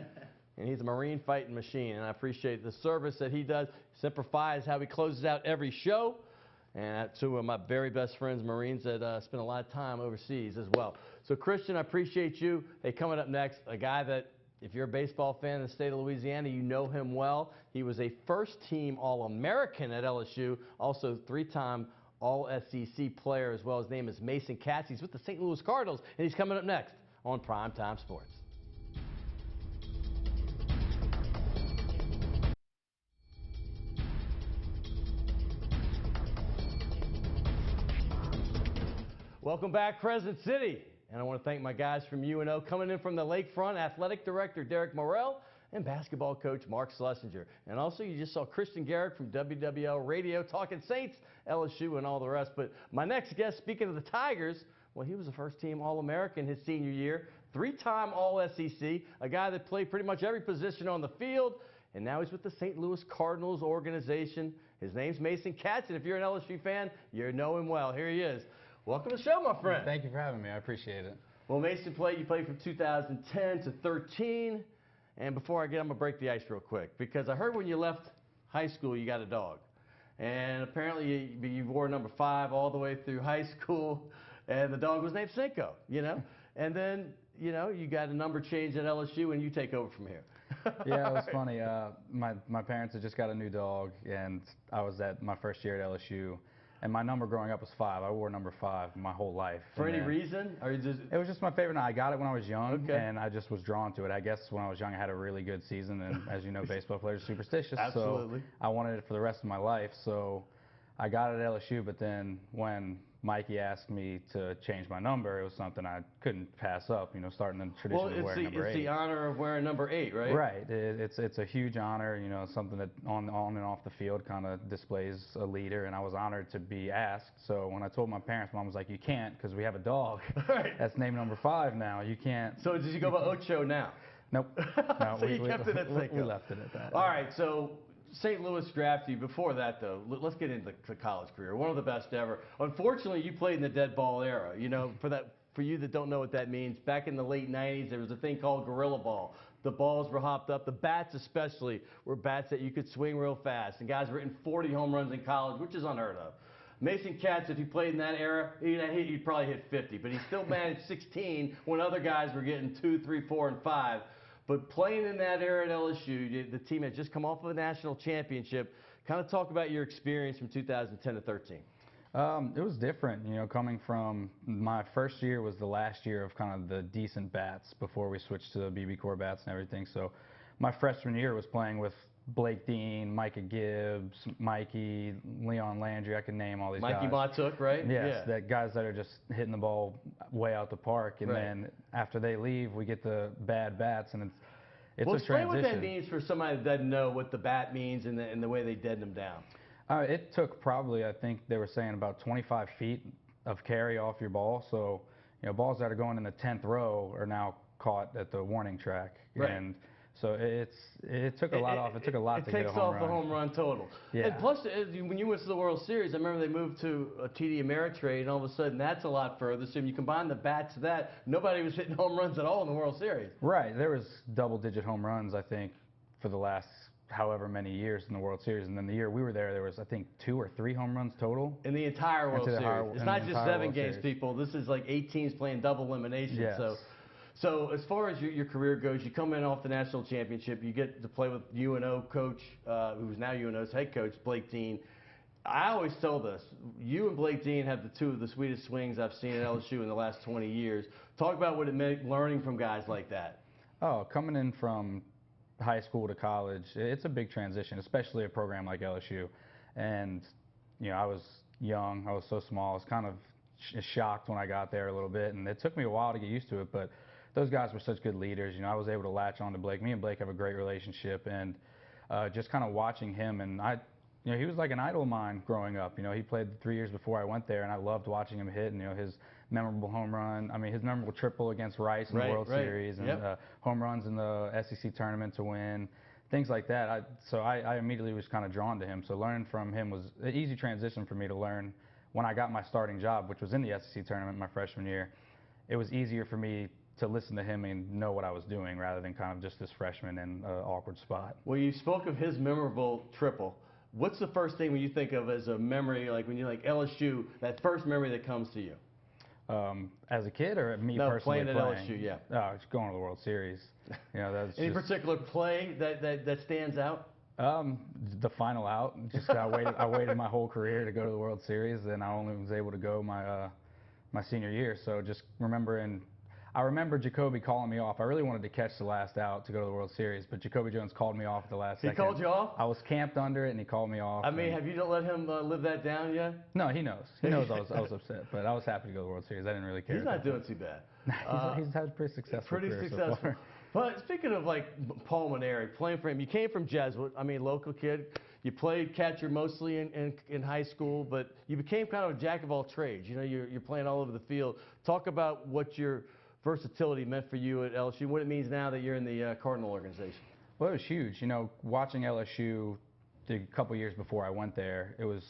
and he's a Marine fighting machine, and I appreciate the service that he does. Semper Fi is how he closes out every show, and two of my very best friends, Marines, that spend a lot of time overseas as well. So, Kristian, I appreciate you. Hey, coming up next, a guy that, if you're a baseball fan in the state of Louisiana, you know him well. He was a first-team All-American at LSU, also three-time All-SEC player as well. His name is Mason Katz. He's with the St. Louis Cardinals, and he's coming up next on Primetime Sports. Welcome back, Crescent City. And I want to thank my guys from UNO coming in from the Lakefront, Athletic Director Derek Morrell and basketball coach Mark Schlesinger. And also, you just saw Kristian Garic from WWL Radio talking Saints, LSU, and all the rest. But my next guest, speaking of the Tigers, well, he was a first-team All-American his senior year, three-time All-SEC, a guy that played pretty much every position on the field, and now he's with the St. Louis Cardinals organization. His name's Mason Katz, and if you're an LSU fan, you know him well. Here he is. Welcome to the show, my friend. Thank you for having me. I appreciate it. Well, Mason, you played from 2010 to 13. And before I'm going to break the ice real quick, because I heard when you left high school, you got a dog. And apparently you wore number 5 all the way through high school, and the dog was named Cinco, you know? And then, you know, you got a number change at LSU, and you take over from here. Yeah, it was funny. My parents had just got a new dog, and I was at my first year at LSU. And my number growing up was 5. I wore number 5 my whole life. For any reason? Or just... It was just my favorite. I got it when I was young, and I just was drawn to it. I guess when I was young, I had a really good season, and as you know, baseball players are superstitious. Absolutely. So I wanted it for the rest of my life. So I got it at LSU, but then when Mikey asked me to change my number, it was something I couldn't pass up, you know, starting the tradition of wearing number 8. It's the honor of wearing number 8, right? Right. It's a huge honor, you know, something that on and off the field kind of displays a leader, and I was honored to be asked. So when I told my parents, Mom was like, you can't, because we have a dog that's named number 5 now. You can't. So did you go by Ocho now? Nope. No, so you kept it at Cinco. We left it at that. All right, so St. Louis drafted you. Before that, though, let's get into the college career. One of the best ever. Unfortunately, you played in the dead ball era. You know, for you that don't know what that means, back in the late 90s, there was a thing called gorilla ball. The balls were hopped up. The bats especially were bats that you could swing real fast. And guys were hitting 40 home runs in college, which is unheard of. Mason Katz, if he played in that era, he'd probably hit 50. But he still managed 16 when other guys were getting 2, 3, 4, and 5. But playing in that era at LSU, the team had just come off of a national championship. Kind of talk about your experience from 2010 to 13. It was different, you know, coming from my first year was the last year of kind of the decent bats before we switched to the BB Core bats and everything. So my freshman year was playing with Blake Dean, Micah Gibbs, Mikey, Leon Landry. I can name all these guys. Mikey Matuk, right? Yes, that guys that are just hitting the ball way out the park, and then after they leave, we get the bad bats, and it's well, a transition. Explain what that means for somebody that doesn't know what the bat means and the way they deaden them down. It took probably, I think they were saying, about 25 feet of carry off your ball. So, you know, balls that are going in the 10th row are now caught at the warning track. Right. And so it took a lot off. It took a lot to get a home run. It takes off the home run total. Yeah. And plus, when you went to the World Series, I remember they moved to a TD Ameritrade, and all of a sudden that's a lot further. So when you combine the bats to that, nobody was hitting home runs at all in the World Series. Right. There was double-digit home runs, I think, for the last however many years in the World Series. And then the year we were there was, I think, 2 or 3 home runs total. In the entire World Series. It's not just 7 games, people. This is like 8 teams playing double elimination. Yes. So as far as your career goes, you come in off the national championship. You get to play with UNO coach, who's now UNO's head coach, Blake Dean. I always tell this. You and Blake Dean have the 2 of the sweetest swings I've seen at LSU in the last 20 years. Talk about what it meant learning from guys like that. Oh, coming in from high school to college, it's a big transition, especially a program like LSU. And, you know, I was young. I was so small. I was kind of shocked when I got there a little bit. And it took me a while to get used to it, but those guys were such good leaders. You know, I was able to latch on to Blake. Me and Blake have a great relationship, and just kind of watching him, and you know, he was like an idol of mine growing up. You know, he played 3 years before I went there, and I loved watching him hit. And, you know, his memorable home run, I mean, his memorable triple against Rice in the World Series, and home runs in the SEC tournament to win, things like that. So I immediately was kind of drawn to him. So learning from him was an easy transition for me to learn when I got my starting job, which was in the SEC tournament my freshman year. It was easier for me to listen to him and know what I was doing rather than kind of just this freshman in an awkward spot. Well, you spoke of his memorable triple. What's the first thing when you think of as a memory, like when you like LSU, that first memory that comes to you? As a kid or me No, personally playing at LSU, yeah. Oh, just going to the World Series. You know, that's Any just, particular play that stands out? the final out. Just I waited my whole career to go to the World Series, and I only was able to go my senior year. So just I remember Jacoby calling me off. I really wanted to catch the last out to go to the World Series, but Jacoby Jones called me off at the last second. He called you off? I was camped under it, and he called me off. I mean, have you let him live that down yet? No, he knows. He knows I was upset, but I was happy to go to the World Series. I didn't really care. He's not doing too bad. He's had a pretty successful career so successful. far. But speaking of like Paul Maneri, playing for him, you came from Jesuit. I mean, local kid. You played catcher mostly in high school, but you became kind of a jack of all trades. You know, you're playing all over the field. Talk about what your versatility meant for you at LSU, what it means now that you're in the Cardinal organization. Well, it was huge. You know, watching LSU the couple years before I went there, it was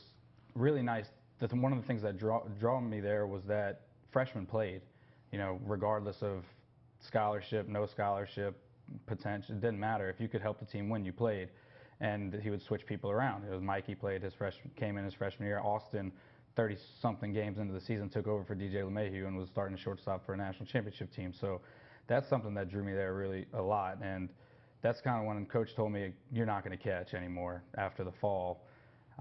really nice. One of the things that drew me there was that freshmen played, you know, regardless of scholarship, no scholarship, potential. It didn't matter. If you could help the team win, you played. And he would switch people around. It was Mikey came in his freshman year. Austin, 30-something games into the season, took over for DJ LeMahieu and was starting shortstop for a national championship team. So that's something that drew me there really a lot. And that's kind of when Coach told me, you're not going to catch anymore after the fall.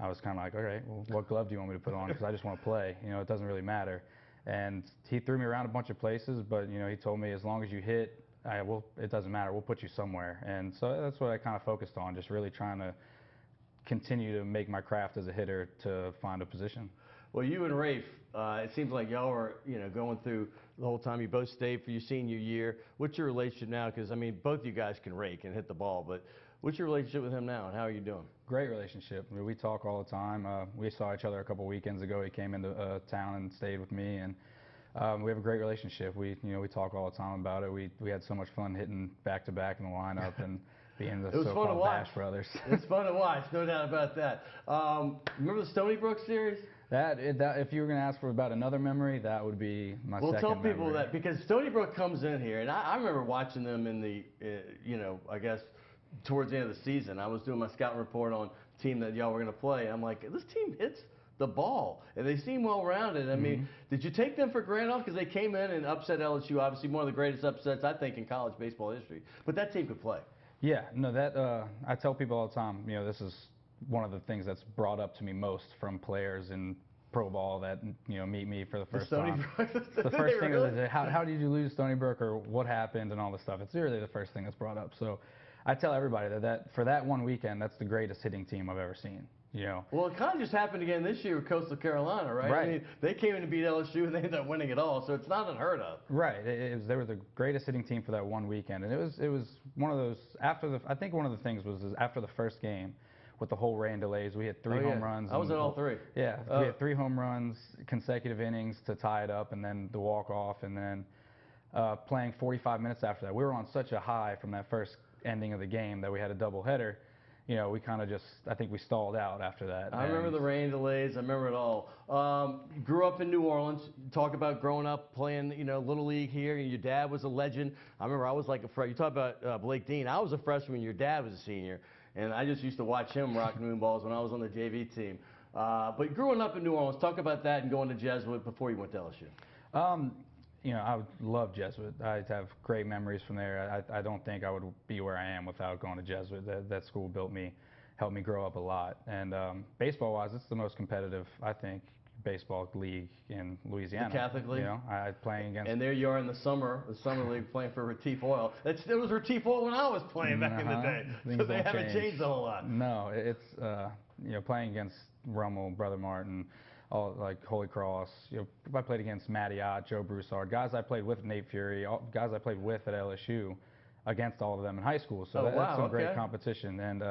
I was kind of like, okay, well, what glove do you want me to put on? Because I just want to play. You know, it doesn't really matter. And he threw me around a bunch of places, but, you know, he told me as long as you hit, it doesn't matter. We'll put you somewhere. And so that's what I kind of focused on, just really trying to continue to make my craft as a hitter to find a position. Well, you and Rafe, it seems like y'all were, you know, going through the whole time. You both stayed for your senior year. What's your relationship now? Because, I mean, both you guys can rake and hit the ball, but what's your relationship with him now, and how are you doing? Great relationship. I mean, we talk all the time. We saw each other a couple weekends ago. He came into town and stayed with me, and we have a great relationship. We talk all the time about it. We had so much fun hitting back-to-back in the lineup and being the so-called Bash Brothers. It's fun to watch, no doubt about that. Remember the Stony Brook series? That if you were going to ask for about another memory, that would be my second memory. Well, tell people that, because Stony Brook comes in here, and I remember watching them in the, you know, I guess towards the end of the season. I was doing my scouting report on the team that y'all were going to play, and I'm like, this team hits the ball, and they seem well-rounded. I mean, did you take them for granted? Because they came in and upset LSU, obviously one of the greatest upsets, I think, in college baseball history. But that team could play. Yeah, no, I tell people all the time, you know, this is one of the things that's brought up to me most from players in pro ball that, you know, meet me for the first time. The first thing is, how did you lose Stony Brook, or what happened, and all this stuff. It's really the first thing that's brought up. So I tell everybody that for that one weekend, that's the greatest hitting team I've ever seen. You know. Well, it kind of just happened again this year with Coastal Carolina, right? Right. I mean, they came in to beat LSU and they ended up winning it all, so it's not unheard of. Right. They were the greatest hitting team for that one weekend, and it was one of those I think one of the things was after the first game, with the whole rain delays, we had 3 home runs. I was at all 3. Yeah, we had 3 home runs, consecutive innings to tie it up, and then the walk off, and then playing 45 minutes after that. We were on such a high from that first ending of the game that we had a doubleheader. You know, we kind of I think we stalled out after that. I remember the rain delays. I remember it all. Grew up in New Orleans. Talk about growing up playing, you know, Little League here. Your dad was a legend. I remember I was like a freshman. You talk about Blake Dean. I was a freshman. Your dad was a senior. And I just used to watch him rock moonballs when I was on the JV team. But growing up in New Orleans, talk about that and going to Jesuit before you went to LSU. You know, I would love Jesuit. I have great memories from there. I don't think I would be where I am without going to Jesuit. That school helped me grow up a lot. And baseball-wise, it's the most competitive, I think, baseball league in Louisiana. The Catholic League? You know, I playing against. And there you are in the summer league playing for Retief Oil. It was Retief Oil when I was playing back in the day. So they haven't changed a whole lot. No, it's you know, playing against Rummel, Brother Martin, all like Holy Cross. You know, I played against Matty Ott, Joe Broussard, guys I played with, Nate Fury, guys I played with at LSU, against all of them in high school. So that's some great competition. And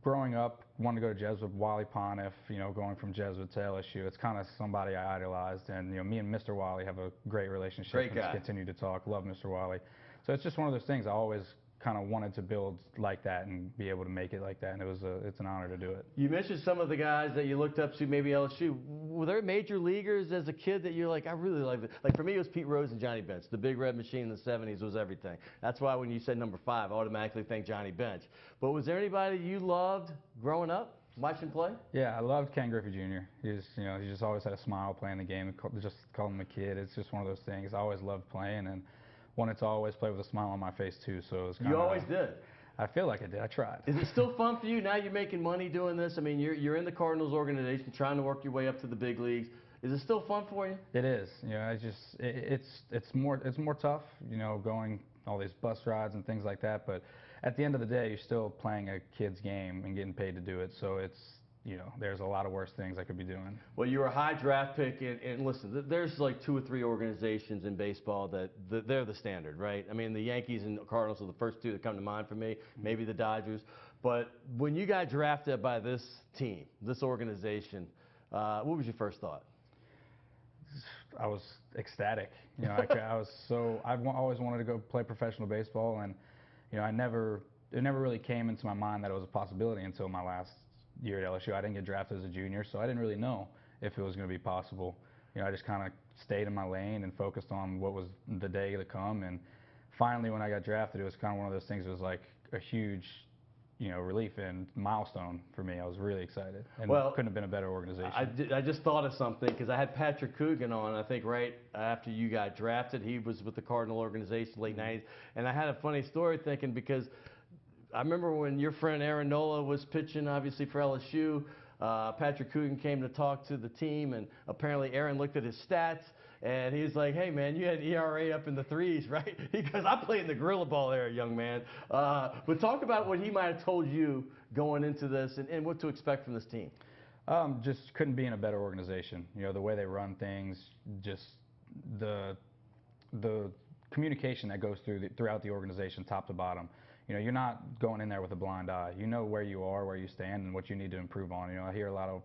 growing up, wanted to go to Jesuit, Wally Pontiff, you know, going from Jesuit to LSU, it's kind of somebody I idolized. And, you know, me and Mr. Wally have a great relationship. Great guy. And continue to talk. Love Mr. Wally. So it's just one of those things. I always kind of wanted to build like that and be able to make it like that, and it's an honor to do it. You mentioned some of the guys that you looked up to, maybe LSU. Were there major leaguers as a kid that you're like, I really like this? Like for me, it was Pete Rose and Johnny Bench. The Big Red Machine in the 70s was everything. That's why when you said number 5, I automatically think Johnny Bench. But was there anybody you loved growing up, watching play? Yeah, I loved Ken Griffey Jr. He just always had a smile playing the game. Just call him a kid. It's just one of those things. I always loved playing and wanted to always play with a smile on my face too. So it was kind of. You always did. I feel like I did. I tried. Is it still fun for you now? You're making money doing this. I mean, you're in the Cardinals organization, trying to work your way up to the big leagues. Is it still fun for you? It is. It's more tough. Going all these bus rides and things like that. But at the end of the day, you're still playing a kid's game and getting paid to do it. So it's. There's a lot of worse things I could be doing. Well, you were a high draft pick, and listen, there's like 2 or 3 organizations in baseball that they're the standard, right? I mean, the Yankees and the Cardinals are the first 2 that come to mind for me, maybe the Dodgers. But when you got drafted by this team, this organization, what was your first thought? I was ecstatic. I've always wanted to go play professional baseball, and it never really came into my mind that it was a possibility until my last year at LSU. I didn't get drafted as a junior, so I didn't really know if it was going to be possible. I just kind of stayed in my lane and focused on what was the day to come. And finally, when I got drafted, it was kind of one of those things. It was like a huge, relief and milestone for me. I was really excited, and couldn't have been a better organization. I just thought of something because I had Patrick Coogan on, I think right after you got drafted. He was with the Cardinal organization late 90s, and I had a funny story thinking because I remember when your friend Aaron Nola was pitching, obviously, for LSU, Patrick Coogan came to talk to the team, and apparently Aaron looked at his stats, and he was like, hey, man, you had ERA up in the 3s, right? He goes, I played in the gorilla ball era, young man. But talk about what he might have told you going into this and what to expect from this team. Just couldn't be in a better organization. The way they run things, just the communication that goes throughout the organization, top to bottom. You're not going in there with a blind eye. You know where you are, where you stand, and what you need to improve on. I hear a lot of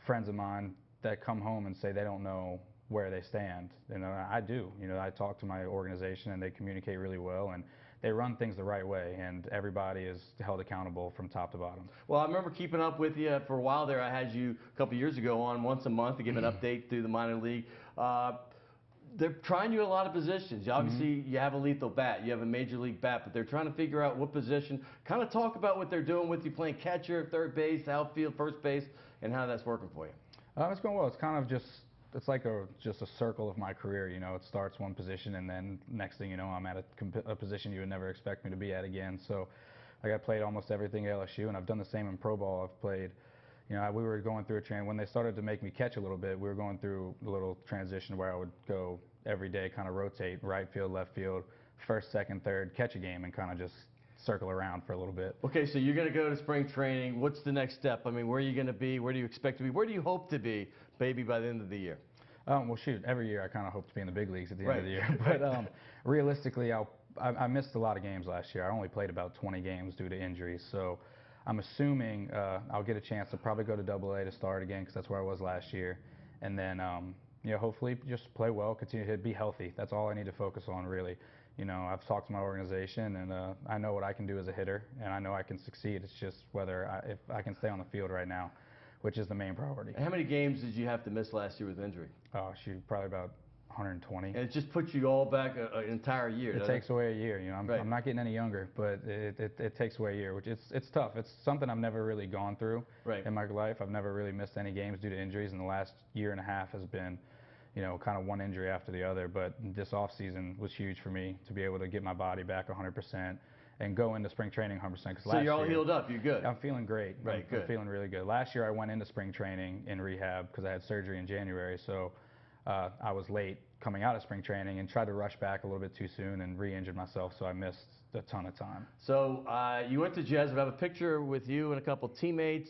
friends of mine that come home and say they don't know where they stand. I do. I talk to my organization, and they communicate really well, and they run things the right way, and everybody is held accountable from top to bottom. Well, I remember keeping up with you for a while there. I had you a couple years ago on once a month to give an update through the minor league. They're trying you at a lot of positions. Obviously, you have a lethal bat. You have a major league bat, but they're trying to figure out what position. Kind of talk about what they're doing with you, playing catcher, third base, outfield, first base, and how that's working for you. It's going well. It's kind of it's like just a circle of my career. It starts one position, and then next thing you know, I'm at a position you would never expect me to be at again. So I got played almost everything at LSU, and I've done the same in pro ball. I've played. We were going through a when they started to make me catch a little bit, we were going through a little transition where I would go every day, kind of rotate right field, left field, first, second, third, catch a game, and kind of just circle around for a little bit. Okay, so you're going to go to spring training. What's the next step? I mean, where are you going to be? Where do you expect to be? Where do you hope to be, maybe by the end of the year? Well, shoot, every year I kind of hope to be in the big leagues at the end of the year. But realistically, I missed a lot of games last year. I only played about 20 games due to injuries, so I'm assuming I'll get a chance to probably go to WLAE to start again because that's where I was last year. And then, hopefully just play well, continue to be healthy. That's all I need to focus on, really. I've talked to my organization, and I know what I can do as a hitter, and I know I can succeed. It's just if I can stay on the field right now, which is the main priority. And how many games did you have to miss last year with injury? Oh, shoot, probably about 120. And it just puts you all back an entire year. It takes away a year. I'm not getting any younger, but it takes away a year, which it's tough. It's something I've never really gone through in my life. I've never really missed any games due to injuries, and the last year and a half has been, kind of one injury after the other. But this off season was huge for me to be able to get my body back 100% and go into spring training 100%. So you're all healed up. You're good. I'm feeling great. Good. I'm feeling really good. Last year I went into spring training in rehab because I had surgery in January, so I was late coming out of spring training and tried to rush back a little bit too soon and re-injured myself, so I missed a ton of time. So you went to Jesuit. I have a picture with you and a couple teammates.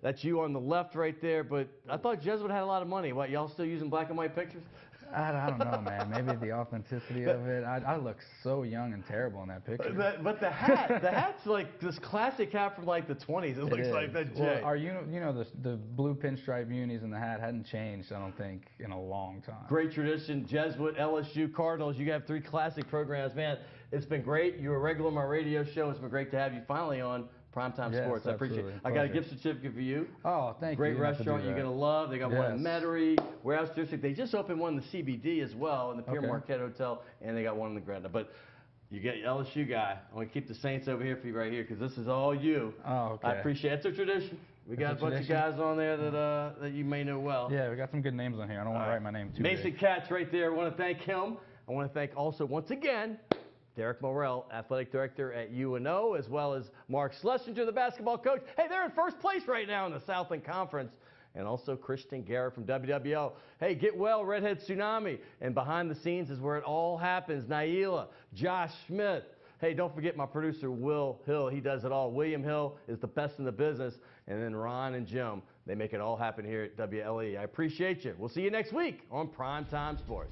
That's you on the left right there, but I thought Jesuit had a lot of money. What, y'all still using black and white pictures? I don't know, man. Maybe the authenticity of it. I look so young and terrible in that picture. But the hat's like this classic hat from like the 20s. It looks like that J. Well, our the blue pinstripe unis and the hat hadn't changed, I don't think, in a long time. Great tradition. Jesuit, LSU, Cardinals. You have 3 classic programs, man. It's been great. You're a regular on my radio show. It's been great to have you finally on Primetime Sports. I appreciate it. I got a gift certificate for you. Oh, thank you. Great restaurant you're going to love. They got one in Metairie, Warehouse District. They just opened one in the CBD as well, in the Pier Marquette Hotel, and they got one in the Gretna. But you get LSU guy. I'm going to keep the Saints over here for you right here because this is all you. Oh, okay. I appreciate it. It's a tradition. We got a bunch of guys on there that you may know well. Yeah, we got some good names on here. I don't want to write my name too Mason big. Katz right there. I want to thank him. I want to thank also, once again, Derek Morrell, athletic director at UNO, as well as Mark Schlesinger, the basketball coach. Hey, they're in first place right now in the Southland Conference. And also Kristian Garic from WWL. Hey, get well, Redhead Tsunami. And behind the scenes is where it all happens. Naila, Josh Smith. Hey, don't forget my producer, Will Hill. He does it all. William Hill is the best in the business. And then Ron and Jim, they make it all happen here at WLAE. I appreciate you. We'll see you next week on Primetime Sports.